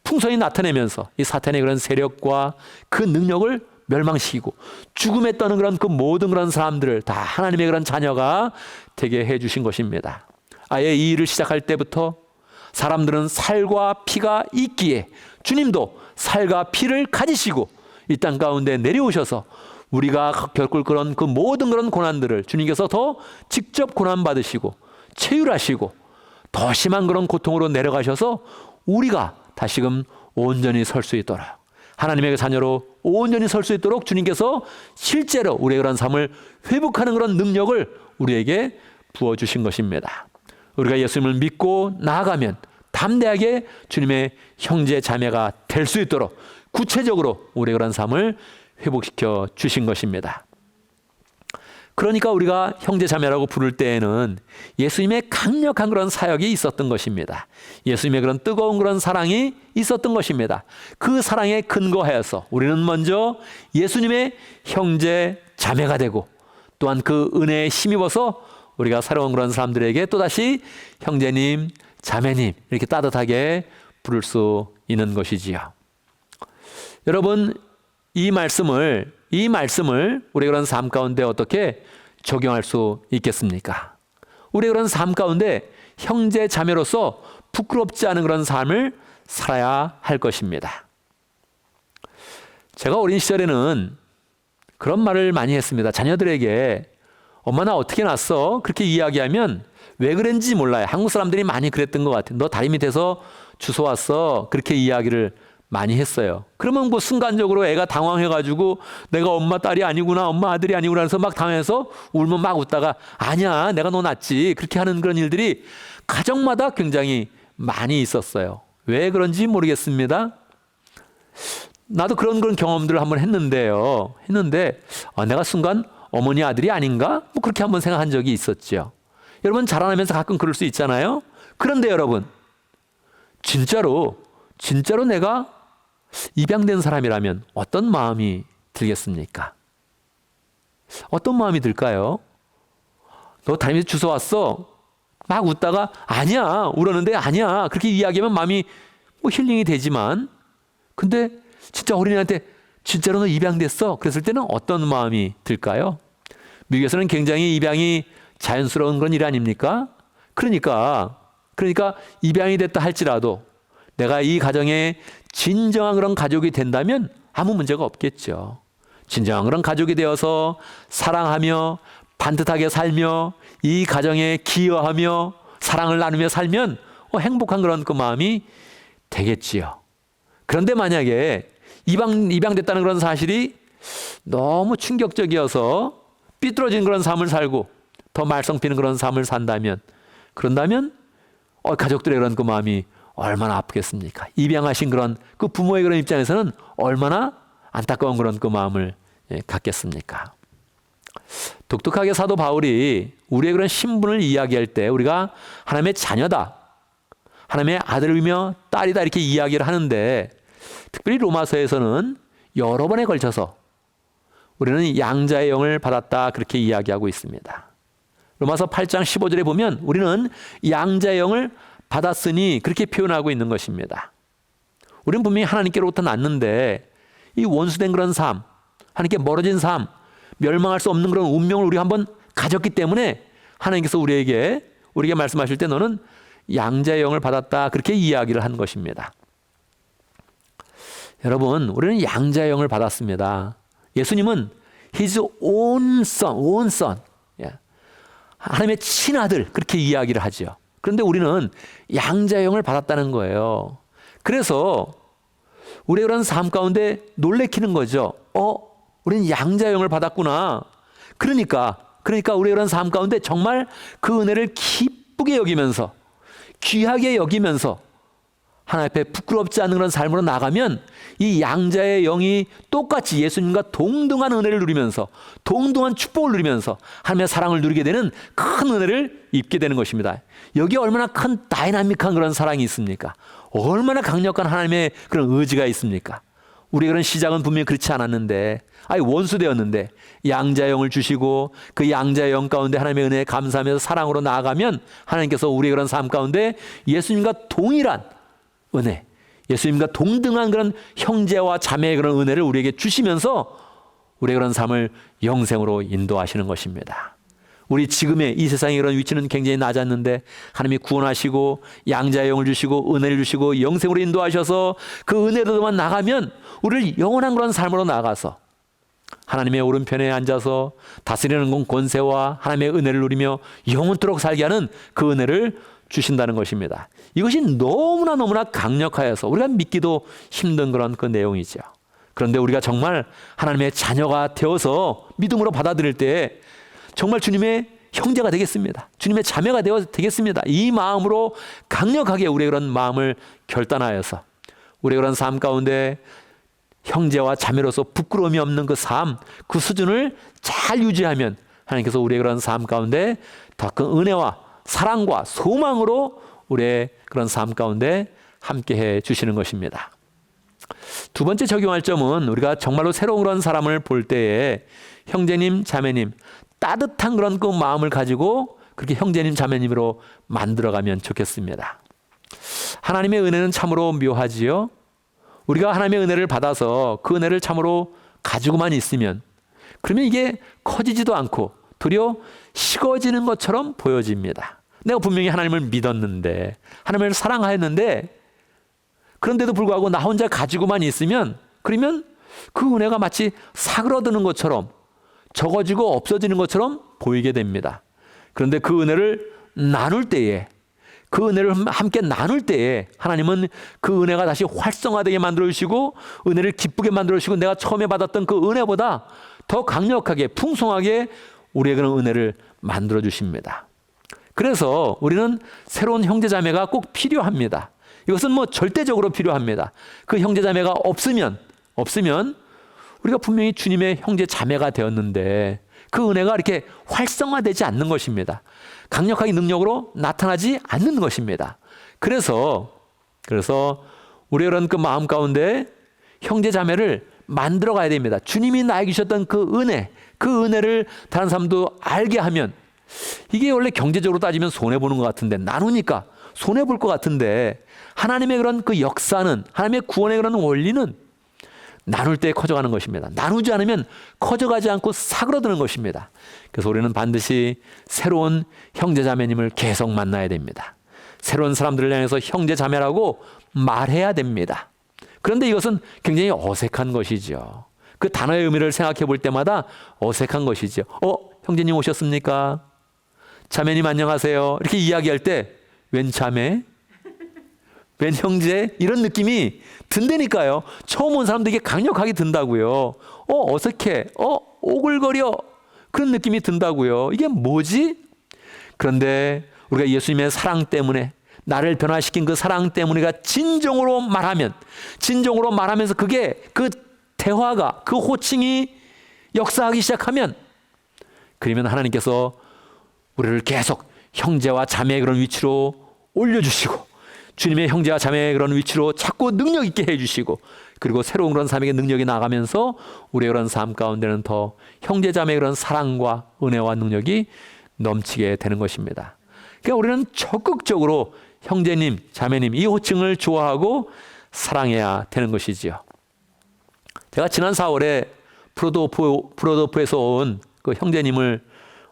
풍성히 나타내면서 이 사탄의 그런 세력과 그 능력을 멸망시키고 죽음에 떠는 그런 그 모든 그런 사람들을 다 하나님의 그런 자녀가 되게 해주신 것입니다. 아예 이 일을 시작할 때부터 사람들은 살과 피가 있기에 주님도 살과 피를 가지시고 이 땅 가운데 내려오셔서 우리가 겪을 그런 그 모든 그런 고난들을 주님께서 더 직접 고난 받으시고 체휼하시고 더 심한 그런 고통으로 내려가셔서 우리가 다시금 온전히 설 수 있도록 하나님의 자녀로 온전히 설 수 있도록 주님께서 실제로 우리의 그런 삶을 회복하는 그런 능력을 우리에게 부어주신 것입니다. 우리가 예수님을 믿고 나아가면 담대하게 주님의 형제 자매가 될 수 있도록 구체적으로 우리의 그런 삶을 회복시켜 주신 것입니다. 그러니까 우리가 형제 자매라고 부를 때에는 예수님의 강력한 그런 사역이 있었던 것입니다. 예수님의 그런 뜨거운 그런 사랑이 있었던 것입니다. 그 사랑에 근거하여서 우리는 먼저 예수님의 형제 자매가 되고 또한 그 은혜에 힘입어서 우리가 새로운 그런 사람들에게 또다시 형제님, 자매님 이렇게 따뜻하게 부를 수 있는 것이지요. 여러분 이 말씀을 우리의 그런 삶 가운데 어떻게 적용할 수 있겠습니까? 우리의 그런 삶 가운데 형제 자매로서 부끄럽지 않은 그런 삶을 살아야 할 것입니다. 제가 어린 시절에는 그런 말을 많이 했습니다. 자녀들에게 엄마 나 어떻게 났어? 그렇게 이야기하면 왜 그랬는지 몰라요. 한국 사람들이 많이 그랬던 것 같아요. 너 다리 밑에서 주워 왔어. 그렇게 이야기를 많이 했어요. 그러면 뭐 순간적으로 애가 당황해가지고 내가 엄마 딸이 아니구나, 엄마 아들이 아니구나 해서 막 당해서 울면 막 웃다가 아니야, 내가 너 낳지. 그렇게 하는 그런 일들이 가정마다 굉장히 많이 있었어요. 왜 그런지 모르겠습니다. 나도 그런 경험들을 한번 했는데요. 내가 순간 어머니 아들이 아닌가? 뭐 그렇게 한번 생각한 적이 있었죠. 여러분 자라나면서 가끔 그럴 수 있잖아요. 그런데 여러분 진짜로 내가 입양된 사람이라면 어떤 마음이 들겠습니까? 어떤 마음이 들까요? 너 다리 밑에 주워 왔어? 막 웃다가 아니야, 울었는데 아니야. 그렇게 이야기하면 마음이 뭐 힐링이 되지만 근데 진짜 어린이한테 진짜로 너 입양됐어? 그랬을 때는 어떤 마음이 들까요? 미국에서는 굉장히 입양이 자연스러운 그런 일 아닙니까? 그러니까 입양이 됐다 할지라도 내가 이 가정에 진정한 그런 가족이 된다면 아무 문제가 없겠죠. 진정한 그런 가족이 되어서 사랑하며 반듯하게 살며 이 가정에 기여하며 사랑을 나누며 살면 행복한 그런 그 마음이 되겠지요. 그런데 만약에 입양됐다는 그런 사실이 너무 충격적이어서 삐뚤어진 그런 삶을 살고 더 말썽피는 그런 삶을 그런다면 가족들의 그런 그 마음이 얼마나 아프겠습니까? 입양하신 그런 그 부모의 그런 입장에서는 얼마나 안타까운 그런 그 마음을 갖겠습니까? 독특하게 사도 바울이 우리의 그런 신분을 이야기할 때 우리가 하나님의 자녀다, 하나님의 아들이며 딸이다 이렇게 이야기를 하는데 특별히 로마서에서는 여러 번에 걸쳐서 우리는 양자의 영을 받았다 그렇게 이야기하고 있습니다. 로마서 8장 15절에 보면 우리는 양자의 영을 받았으니 그렇게 표현하고 있는 것입니다. 우리는 분명히 하나님께로부터 났는데 이 원수된 그런 삶, 하나님께 멀어진 삶, 멸망할 수 없는 그런 운명을 우리가 한번 가졌기 때문에 하나님께서 우리에게 말씀하실 때 너는 양자의 영을 받았다 그렇게 이야기를 한 것입니다. 여러분 우리는 양자의 영을 받았습니다. 예수님은 His own son, 하나님의 친아들 그렇게 이야기를 하죠. 그런데 우리는 양자의 영을 받았다는 거예요. 그래서 우리의 그런 삶 가운데 놀래키는 거죠. 우리는 양자의 영을 받았구나. 그러니까 우리의 그런 삶 가운데 정말 그 은혜를 기쁘게 여기면서 귀하게 여기면서 하나님 앞에 부끄럽지 않은 그런 삶으로 나가면 이 양자의 영이 똑같이 예수님과 동등한 은혜를 누리면서 동등한 축복을 누리면서 하나님의 사랑을 누리게 되는 큰 은혜를 입게 되는 것입니다. 여기에 얼마나 큰 다이나믹한 그런 사랑이 있습니까? 얼마나 강력한 하나님의 그런 의지가 있습니까? 우리의 그런 시작은 분명히 그렇지 않았는데, 원수되었는데 양자의 영을 주시고 그 양자의 영 가운데 하나님의 은혜에 감사하면서 사랑으로 나아가면 하나님께서 우리의 그런 삶 가운데 예수님과 동일한 은혜, 예수님과 동등한 그런 형제와 자매의 그런 은혜를 우리에게 주시면서 우리의 그런 삶을 영생으로 인도하시는 것입니다. 우리 지금의 이 세상의 그런 위치는 굉장히 낮았는데 하나님이 구원하시고 양자의 영을 주시고 은혜를 주시고 영생으로 인도하셔서 그 은혜로만 나가면 우리를 영원한 그런 삶으로 나아가서 하나님의 오른편에 앉아서 다스리는 권세와 하나님의 은혜를 누리며 영원토록 살게 하는 그 은혜를 주신다는 것입니다. 이것이 너무나 강력하여서 우리가 믿기도 힘든 그런 그 내용이죠. 그런데 우리가 정말 하나님의 자녀가 되어서 믿음으로 받아들일 때 정말 주님의 형제가 되겠습니다. 주님의 자매가 되겠습니다. 이 마음으로 강력하게 우리의 그런 마음을 결단하여서 우리의 그런 삶 가운데 형제와 자매로서 부끄러움이 없는 그 삶, 그 수준을 잘 유지하면 하나님께서 우리의 그런 삶 가운데 더 큰 은혜와 사랑과 소망으로 우리의 그런 삶 가운데 함께해 주시는 것입니다. 두 번째 적용할 점은 우리가 정말로 새로운 그런 사람을 볼 때에 형제님, 자매님, 따뜻한 그런 그 마음을 가지고 그렇게 형제님, 자매님으로 만들어가면 좋겠습니다. 하나님의 은혜는 참으로 묘하지요. 우리가 하나님의 은혜를 받아서 그 은혜를 참으로 가지고만 있으면 그러면 이게 커지지도 않고 도리어 식어지는 것처럼 보여집니다. 내가 분명히 하나님을 믿었는데 하나님을 사랑하였는데 그런데도 불구하고 나 혼자 가지고만 있으면 그러면 그 은혜가 마치 사그러드는 것처럼 적어지고 없어지는 것처럼 보이게 됩니다. 그런데 그 은혜를 나눌 때에 그 은혜를 함께 나눌 때에 하나님은 그 은혜가 다시 활성화되게 만들어 주시고 은혜를 기쁘게 만들어 주시고 내가 처음에 받았던 그 은혜보다 더 강력하게 풍성하게 우리의 그런 은혜를 만들어 주십니다. 그래서 우리는 새로운 형제자매가 꼭 필요합니다. 이것은 절대적으로 필요합니다. 그 형제자매가 없으면 우리가 분명히 주님의 형제자매가 되었는데 그 은혜가 이렇게 활성화되지 않는 것입니다. 강력하게 능력으로 나타나지 않는 것입니다. 그래서 우리의 그런 그 마음 가운데 형제자매를 만들어 가야 됩니다. 주님이 나에게 주셨던 그 은혜를 다른 사람도 알게 하면 이게 원래 경제적으로 따지면 손해보는 것 같은데 나누니까 손해볼 것 같은데 하나님의 그런 그 역사는 하나님의 구원의 그런 원리는 나눌 때 커져가는 것입니다. 나누지 않으면 커져가지 않고 사그러드는 것입니다. 그래서 우리는 반드시 새로운 형제자매님을 계속 만나야 됩니다. 새로운 사람들을 향해서 형제자매라고 말해야 됩니다. 그런데 이것은 굉장히 어색한 것이죠. 그 단어의 의미를 생각해 볼 때마다 어색한 것이죠. 형제님 오셨습니까? 자매님 안녕하세요. 이렇게 이야기할 때 웬 자매? 웬 형제? 이런 느낌이 든다니까요. 처음 온 사람들에게 강력하게 든다고요. 어색해. 오글거려. 그런 느낌이 든다고요. 이게 뭐지? 그런데 우리가 예수님의 사랑 때문에 나를 변화시킨 그 사랑 때문에 우리가 진정으로 말하면서 그게 그 대화가 그 호칭이 역사하기 시작하면 그러면 하나님께서 우리를 계속 형제와 자매의 그런 위치로 올려주시고 주님의 형제와 자매의 그런 위치로 자꾸 능력 있게 해주시고 그리고 새로운 그런 삶에게 능력이 나가면서 우리의 그런 삶 가운데는 더 형제 자매의 그런 사랑과 은혜와 능력이 넘치게 되는 것입니다. 그러니까 우리는 적극적으로 형제님, 자매님 이 호칭을 좋아하고 사랑해야 되는 것이지요. 제가 지난 4월에 프로도프에서 온 그 형제님을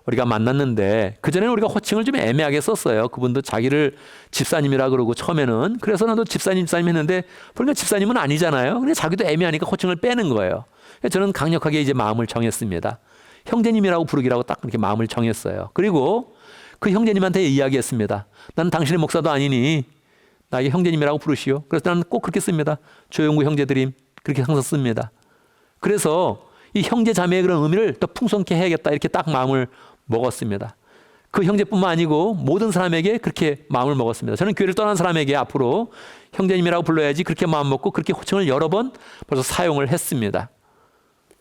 우리가 만났는데 그전에는 우리가 호칭을 좀 애매하게 썼어요. 그분도 자기를 집사님이라 그러고 처음에는 그래서 나도 집사님 했는데 보니까 집사님은 아니잖아요. 근데 자기도 애매하니까 호칭을 빼는 거예요. 저는 강력하게 이제 마음을 정했습니다. 형제님이라고 부르기라고 딱 그렇게 마음을 정했어요. 그리고 그 형제님한테 이야기했습니다. 나는 당신의 목사도 아니니 나에게 형제님이라고 부르시오. 그래서 나는 꼭 그렇게 씁니다. 조용구 형제들임 그렇게 항상 씁니다. 그래서 이 형제 자매의 그런 의미를 더 풍성케 해야겠다 이렇게 딱 마음을 먹었습니다. 그 형제뿐만 아니고 모든 사람에게 그렇게 마음을 먹었습니다. 저는 교회를 떠난 사람에게 앞으로 형제님이라고 불러야지 그렇게 마음 먹고 그렇게 호칭을 여러 번 벌써 사용을 했습니다.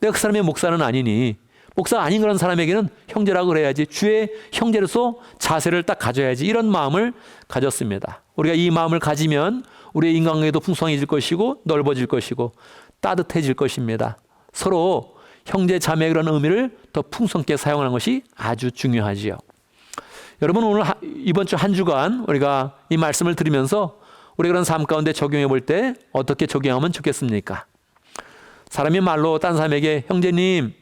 내가 그 사람의 목사는 아니니 목사가 아닌 그런 사람에게는 형제라고 그래야지 주의 형제로서 자세를 딱 가져야지 이런 마음을 가졌습니다. 우리가 이 마음을 가지면 우리의 인간관계도 풍성해질 것이고 넓어질 것이고 따뜻해질 것입니다. 서로 형제 자매의 그런 의미를 더 풍성하게 사용하는 것이 아주 중요하지요. 여러분, 오늘 이번 주 한 주간 우리가 이 말씀을 들으면서 우리 그런 삶 가운데 적용해 볼 때 어떻게 적용하면 좋겠습니까? 사람이 말로 딴 사람에게 형제님,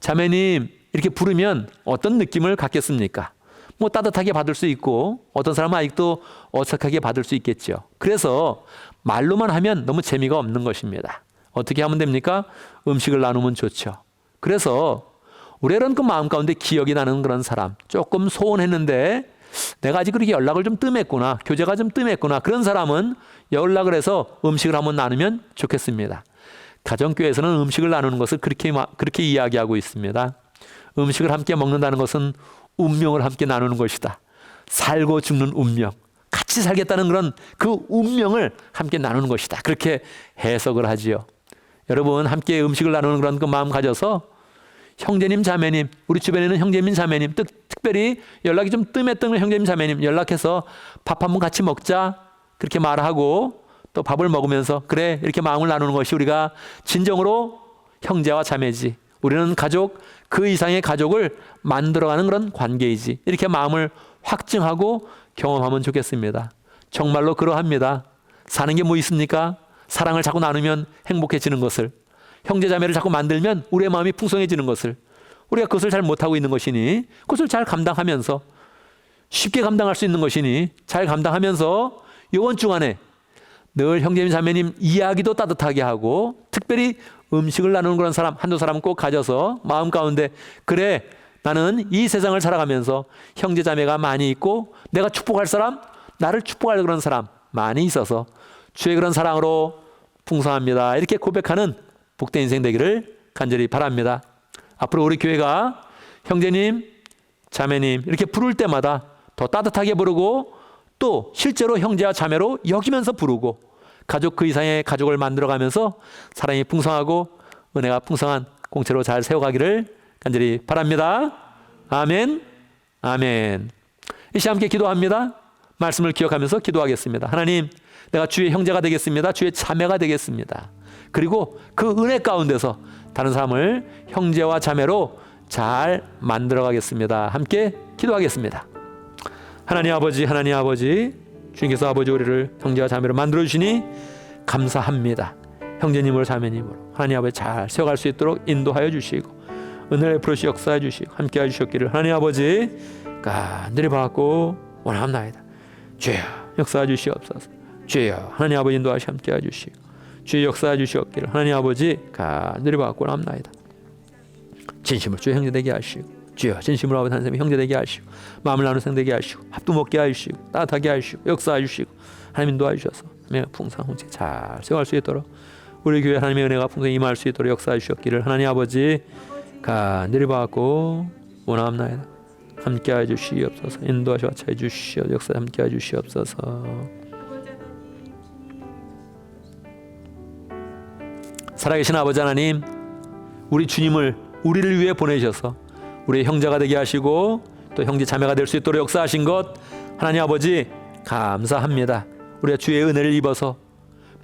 자매님 이렇게 부르면 어떤 느낌을 갖겠습니까? 뭐 따뜻하게 받을 수 있고 어떤 사람은 아직도 어색하게 받을 수 있겠죠. 그래서 말로만 하면 너무 재미가 없는 것입니다. 어떻게 하면 됩니까? 음식을 나누면 좋죠. 그래서 우리는 그 마음 가운데 기억이 나는 그런 사람, 조금 소원했는데 내가 아직 그렇게 연락을 좀 뜸했구나, 교제가 좀 뜸했구나, 그런 사람은 연락을 해서 음식을 한번 나누면 좋겠습니다. 가정교회에서는 음식을 나누는 것을 그렇게 이야기하고 있습니다. 음식을 함께 먹는다는 것은 운명을 함께 나누는 것이다. 살고 죽는 운명, 같이 살겠다는 그런 그 운명을 함께 나누는 것이다. 그렇게 해석을 하지요. 여러분, 함께 음식을 나누는 그런 그 마음 가져서 형제님, 자매님, 우리 주변에 있는 형제님, 자매님, 특별히 연락이 좀 뜸했던 형제님, 자매님 연락해서 밥 한번 같이 먹자, 그렇게 말하고 또 밥을 먹으면서 그래, 이렇게 마음을 나누는 것이 우리가 진정으로 형제와 자매지, 우리는 가족, 그 이상의 가족을 만들어가는 그런 관계이지, 이렇게 마음을 확증하고 경험하면 좋겠습니다. 정말로 그러합니다. 사는 게 뭐 있습니까? 사랑을 자꾸 나누면 행복해지는 것을, 형제 자매를 자꾸 만들면 우리의 마음이 풍성해지는 것을, 우리가 그것을 잘 못하고 있는 것이니 그것을 잘 감당하면서, 쉽게 감당할 수 있는 것이니 잘 감당하면서 이번 주간에 늘 형제님, 자매님 이야기도 따뜻하게 하고 특별히 음식을 나누는 그런 사람 한두 사람 꼭 가져서 마음 가운데, 그래, 나는 이 세상을 살아가면서 형제 자매가 많이 있고 내가 축복할 사람, 나를 축복할 그런 사람 많이 있어서 주의 그런 사랑으로 풍성합니다, 이렇게 고백하는 복된 인생 되기를 간절히 바랍니다. 앞으로 우리 교회가 형제님, 자매님 이렇게 부를 때마다 더 따뜻하게 부르고 또 실제로 형제와 자매로 여기면서 부르고 가족 그 이상의 가족을 만들어가면서 사랑이 풍성하고 은혜가 풍성한 공체로 잘 세워가기를 간절히 바랍니다. 아멘, 아멘. 이 시간 함께 기도합니다. 말씀을 기억하면서 기도하겠습니다. 하나님, 내가 주의 형제가 되겠습니다. 주의 자매가 되겠습니다. 그리고 그 은혜 가운데서 다른 사람을 형제와 자매로 잘 만들어가겠습니다. 함께 기도하겠습니다. 하나님 아버지, 주님께서 아버지 우리를 형제와 자매로 만들어 주시니 감사합니다. 형제님으로 자매님으로 하나님 아버지 잘 세워갈 수 있도록 인도하여 주시고 은혜를 부르시 역사해 주시고 함께 해주셨기를 하나님 아버지 간절히 받고 원합나이다. 주여 역사해 주시옵소서. 주여 하나님 아버지 인도하시 함께 해주시고 주의 역사해 주시옵기를 하나님 아버지 간절히 받고 원합나이다. 진심으로 주의 형제 되게 하시고 주여 진심으로 아버지 한 사람이 형제 되게 하시고 마음을 나누는 생 되게 하시고 밥도 먹게 하시고 따뜻하게 하시고 역사해 주시고 하나님 인도해 주셔서 풍성한 공체 잘 세워갈 수 있도록 우리 교회 하나님의 은혜가 풍성히 임할 수 있도록 역사해 주셨기를 하나님 아버지 간절히 받고 원합나이다. 함께해 주시옵소서. 인도하시고 차해 주시옵 역사 함께해 주시옵소서. 살아계신 아버지 하나님, 우리 주님을 우리를 위해 보내셔서 우리의 형제가 되게 하시고 또 형제 자매가 될 수 있도록 역사하신 것 하나님 아버지 감사합니다. 우리가 주의 은혜를 입어서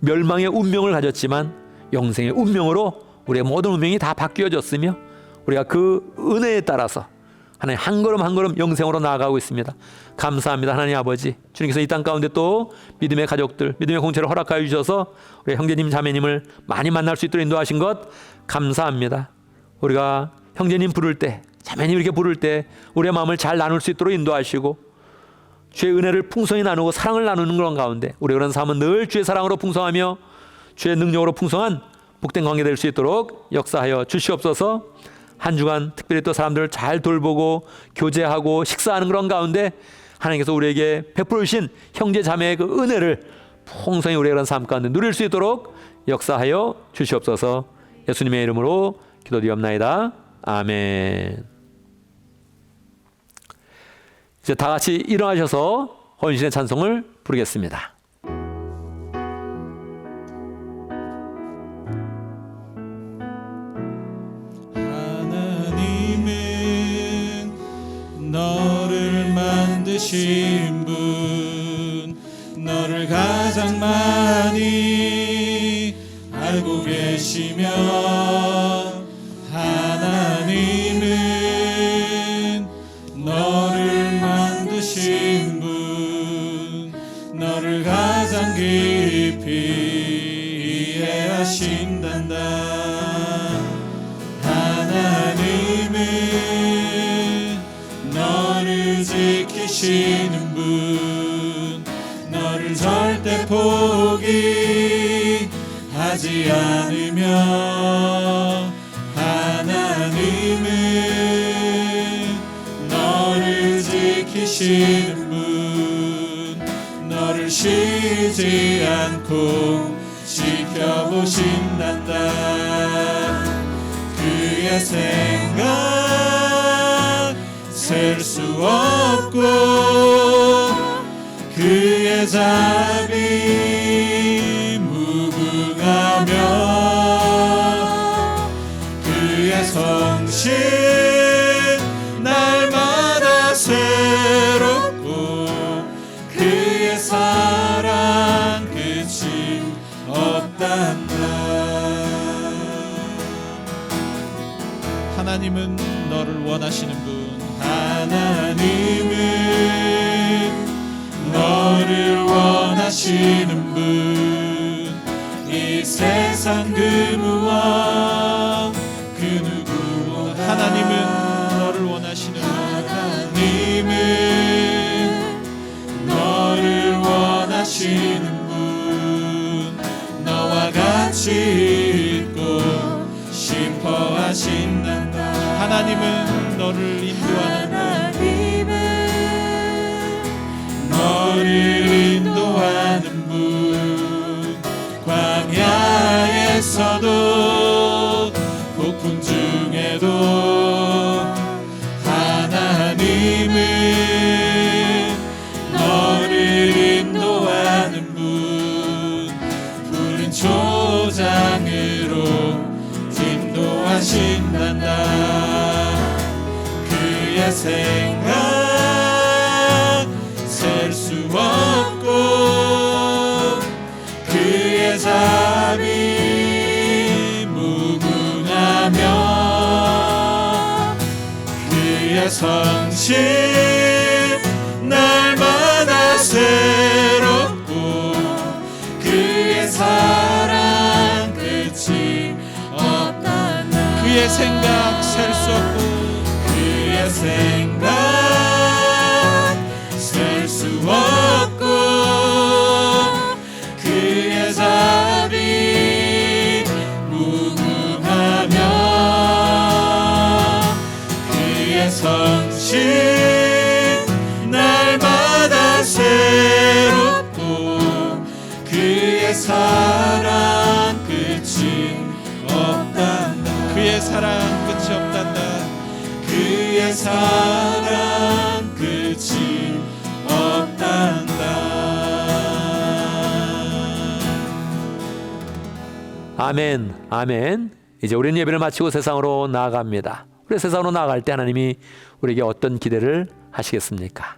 멸망의 운명을 가졌지만 영생의 운명으로 우리의 모든 운명이 다 바뀌어졌으며 우리가 그 은혜에 따라서 하나님 한 걸음 한 걸음 영생으로 나아가고 있습니다. 감사합니다. 하나님 아버지, 주님께서 이 땅 가운데 또 믿음의 가족들, 믿음의 공체를 허락하여 주셔서 우리 형제님 자매님을 많이 만날 수 있도록 인도하신 것 감사합니다. 우리가 형제님 부를 때, 자매님 이렇게 부를 때 우리의 마음을 잘 나눌 수 있도록 인도하시고 주의 은혜를 풍성히 나누고 사랑을 나누는 그런 가운데 우리 그런 삶은 늘 주의 사랑으로 풍성하며 주의 능력으로 풍성한 복된 관계 될 수 있도록 역사하여 주시옵소서. 한 주간 특별히 또 사람들을 잘 돌보고 교제하고 식사하는 그런 가운데 하나님께서 우리에게 베풀어 주신 형제 자매의 그 은혜를 풍성히 우리의 그런 삶 가운데 누릴 수 있도록 역사하여 주시옵소서. 예수님의 이름으로 기도드리옵나이다. 아멘. 이제 다 같이 일어나셔서 헌신의 찬송을 부르겠습니다. 하나님은 너를 만드신 분, 너를 가장 많이 알고 계시며 하나님은 너를 만드신 분, 너를 가장 깊이 이해하신단다. 하나님은 너를 지키시는 분, 너를 절대 포기하지 않으며 하나님은 너를 지키시는 분, 너를 쉬지 않고 지켜보신단다. 그의 생각 셀 수 없고 그의 자비 무궁하며 그의 성실 날마다 새롭고 그의 사랑 끝이 없단다. 하나님은 너를 원하시는 분, 하나님은 너를 원하시는 분, 이 세상 그 무엇 그 누구 하나님은 너를 원하시는 분, 하나님은 너를 원하시는 분, 너와 같이 있고 싶어 하신단다. 하나님은 너를 인도하는 분, 너를 인도하는 분, 광야에서도 폭풍 중에도 하나님은 너를 인도하는 분, 푸른 초장으로 인도하신단다. 그의 생각 셀 수 없고 그의 자비 무궁하며 그의 성실 날마다 새롭고 그의 사랑 끝이 없단다. 그의 생각 셀 수 없고 그의 생각 셀 수 없고 그의 자비 무궁하며 그의 성실 날마다 새롭고 그의 사랑 끝이 없단다. 그의 사랑 끝이 없단다. 그의 사랑 끝이 없단다. 아멘, 아멘. 이제 우리는 예배를 마치고 세상으로 나아갑니다. 우리 세상으로 나아갈 때 하나님이 우리에게 어떤 기대를 하시겠습니까?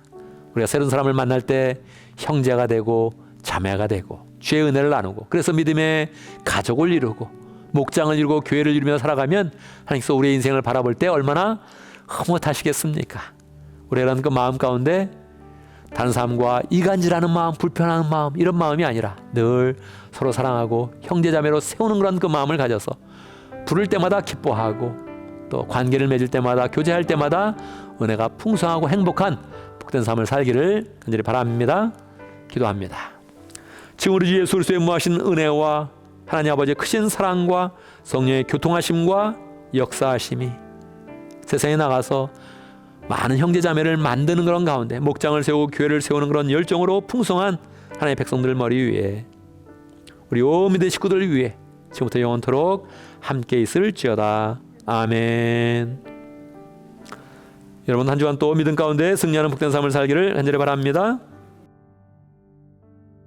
우리가 새로운 사람을 만날 때 형제가 되고 자매가 되고 주의 은혜를 나누고 그래서 믿음의 가족을 이루고 목장을 이루고 교회를 이루며 살아가면 하나님께서 우리의 인생을 바라볼 때 얼마나 흐뭇하시겠습니까? 우리라는 그 마음 가운데 다른 사람과 이간질하는 마음, 불편한 마음, 이런 마음이 아니라 늘 서로 사랑하고 형제자매로 세우는 그런 그 마음을 가져서 부를 때마다 기뻐하고 또 관계를 맺을 때마다 교제할 때마다 은혜가 풍성하고 행복한 복된 삶을 살기를 간절히 바랍니다. 기도합니다. 지금 우리 주 예수 그리스도의 무하신 은혜와 하나님 아버지의 크신 사랑과 성령의 교통하심과 역사하심이 세상에 나가서 많은 형제자매를 만드는 그런 가운데 목장을 세우고 교회를 세우는 그런 열정으로 풍성한 하나님의 백성들 머리 위에 우리 온 믿음의 식구들 위해 지금부터 영원토록 함께 있을지어다. 아멘. 여러분 한 주간 또 믿음 가운데 승리하는 복된 삶을 살기를 간절히 바랍니다.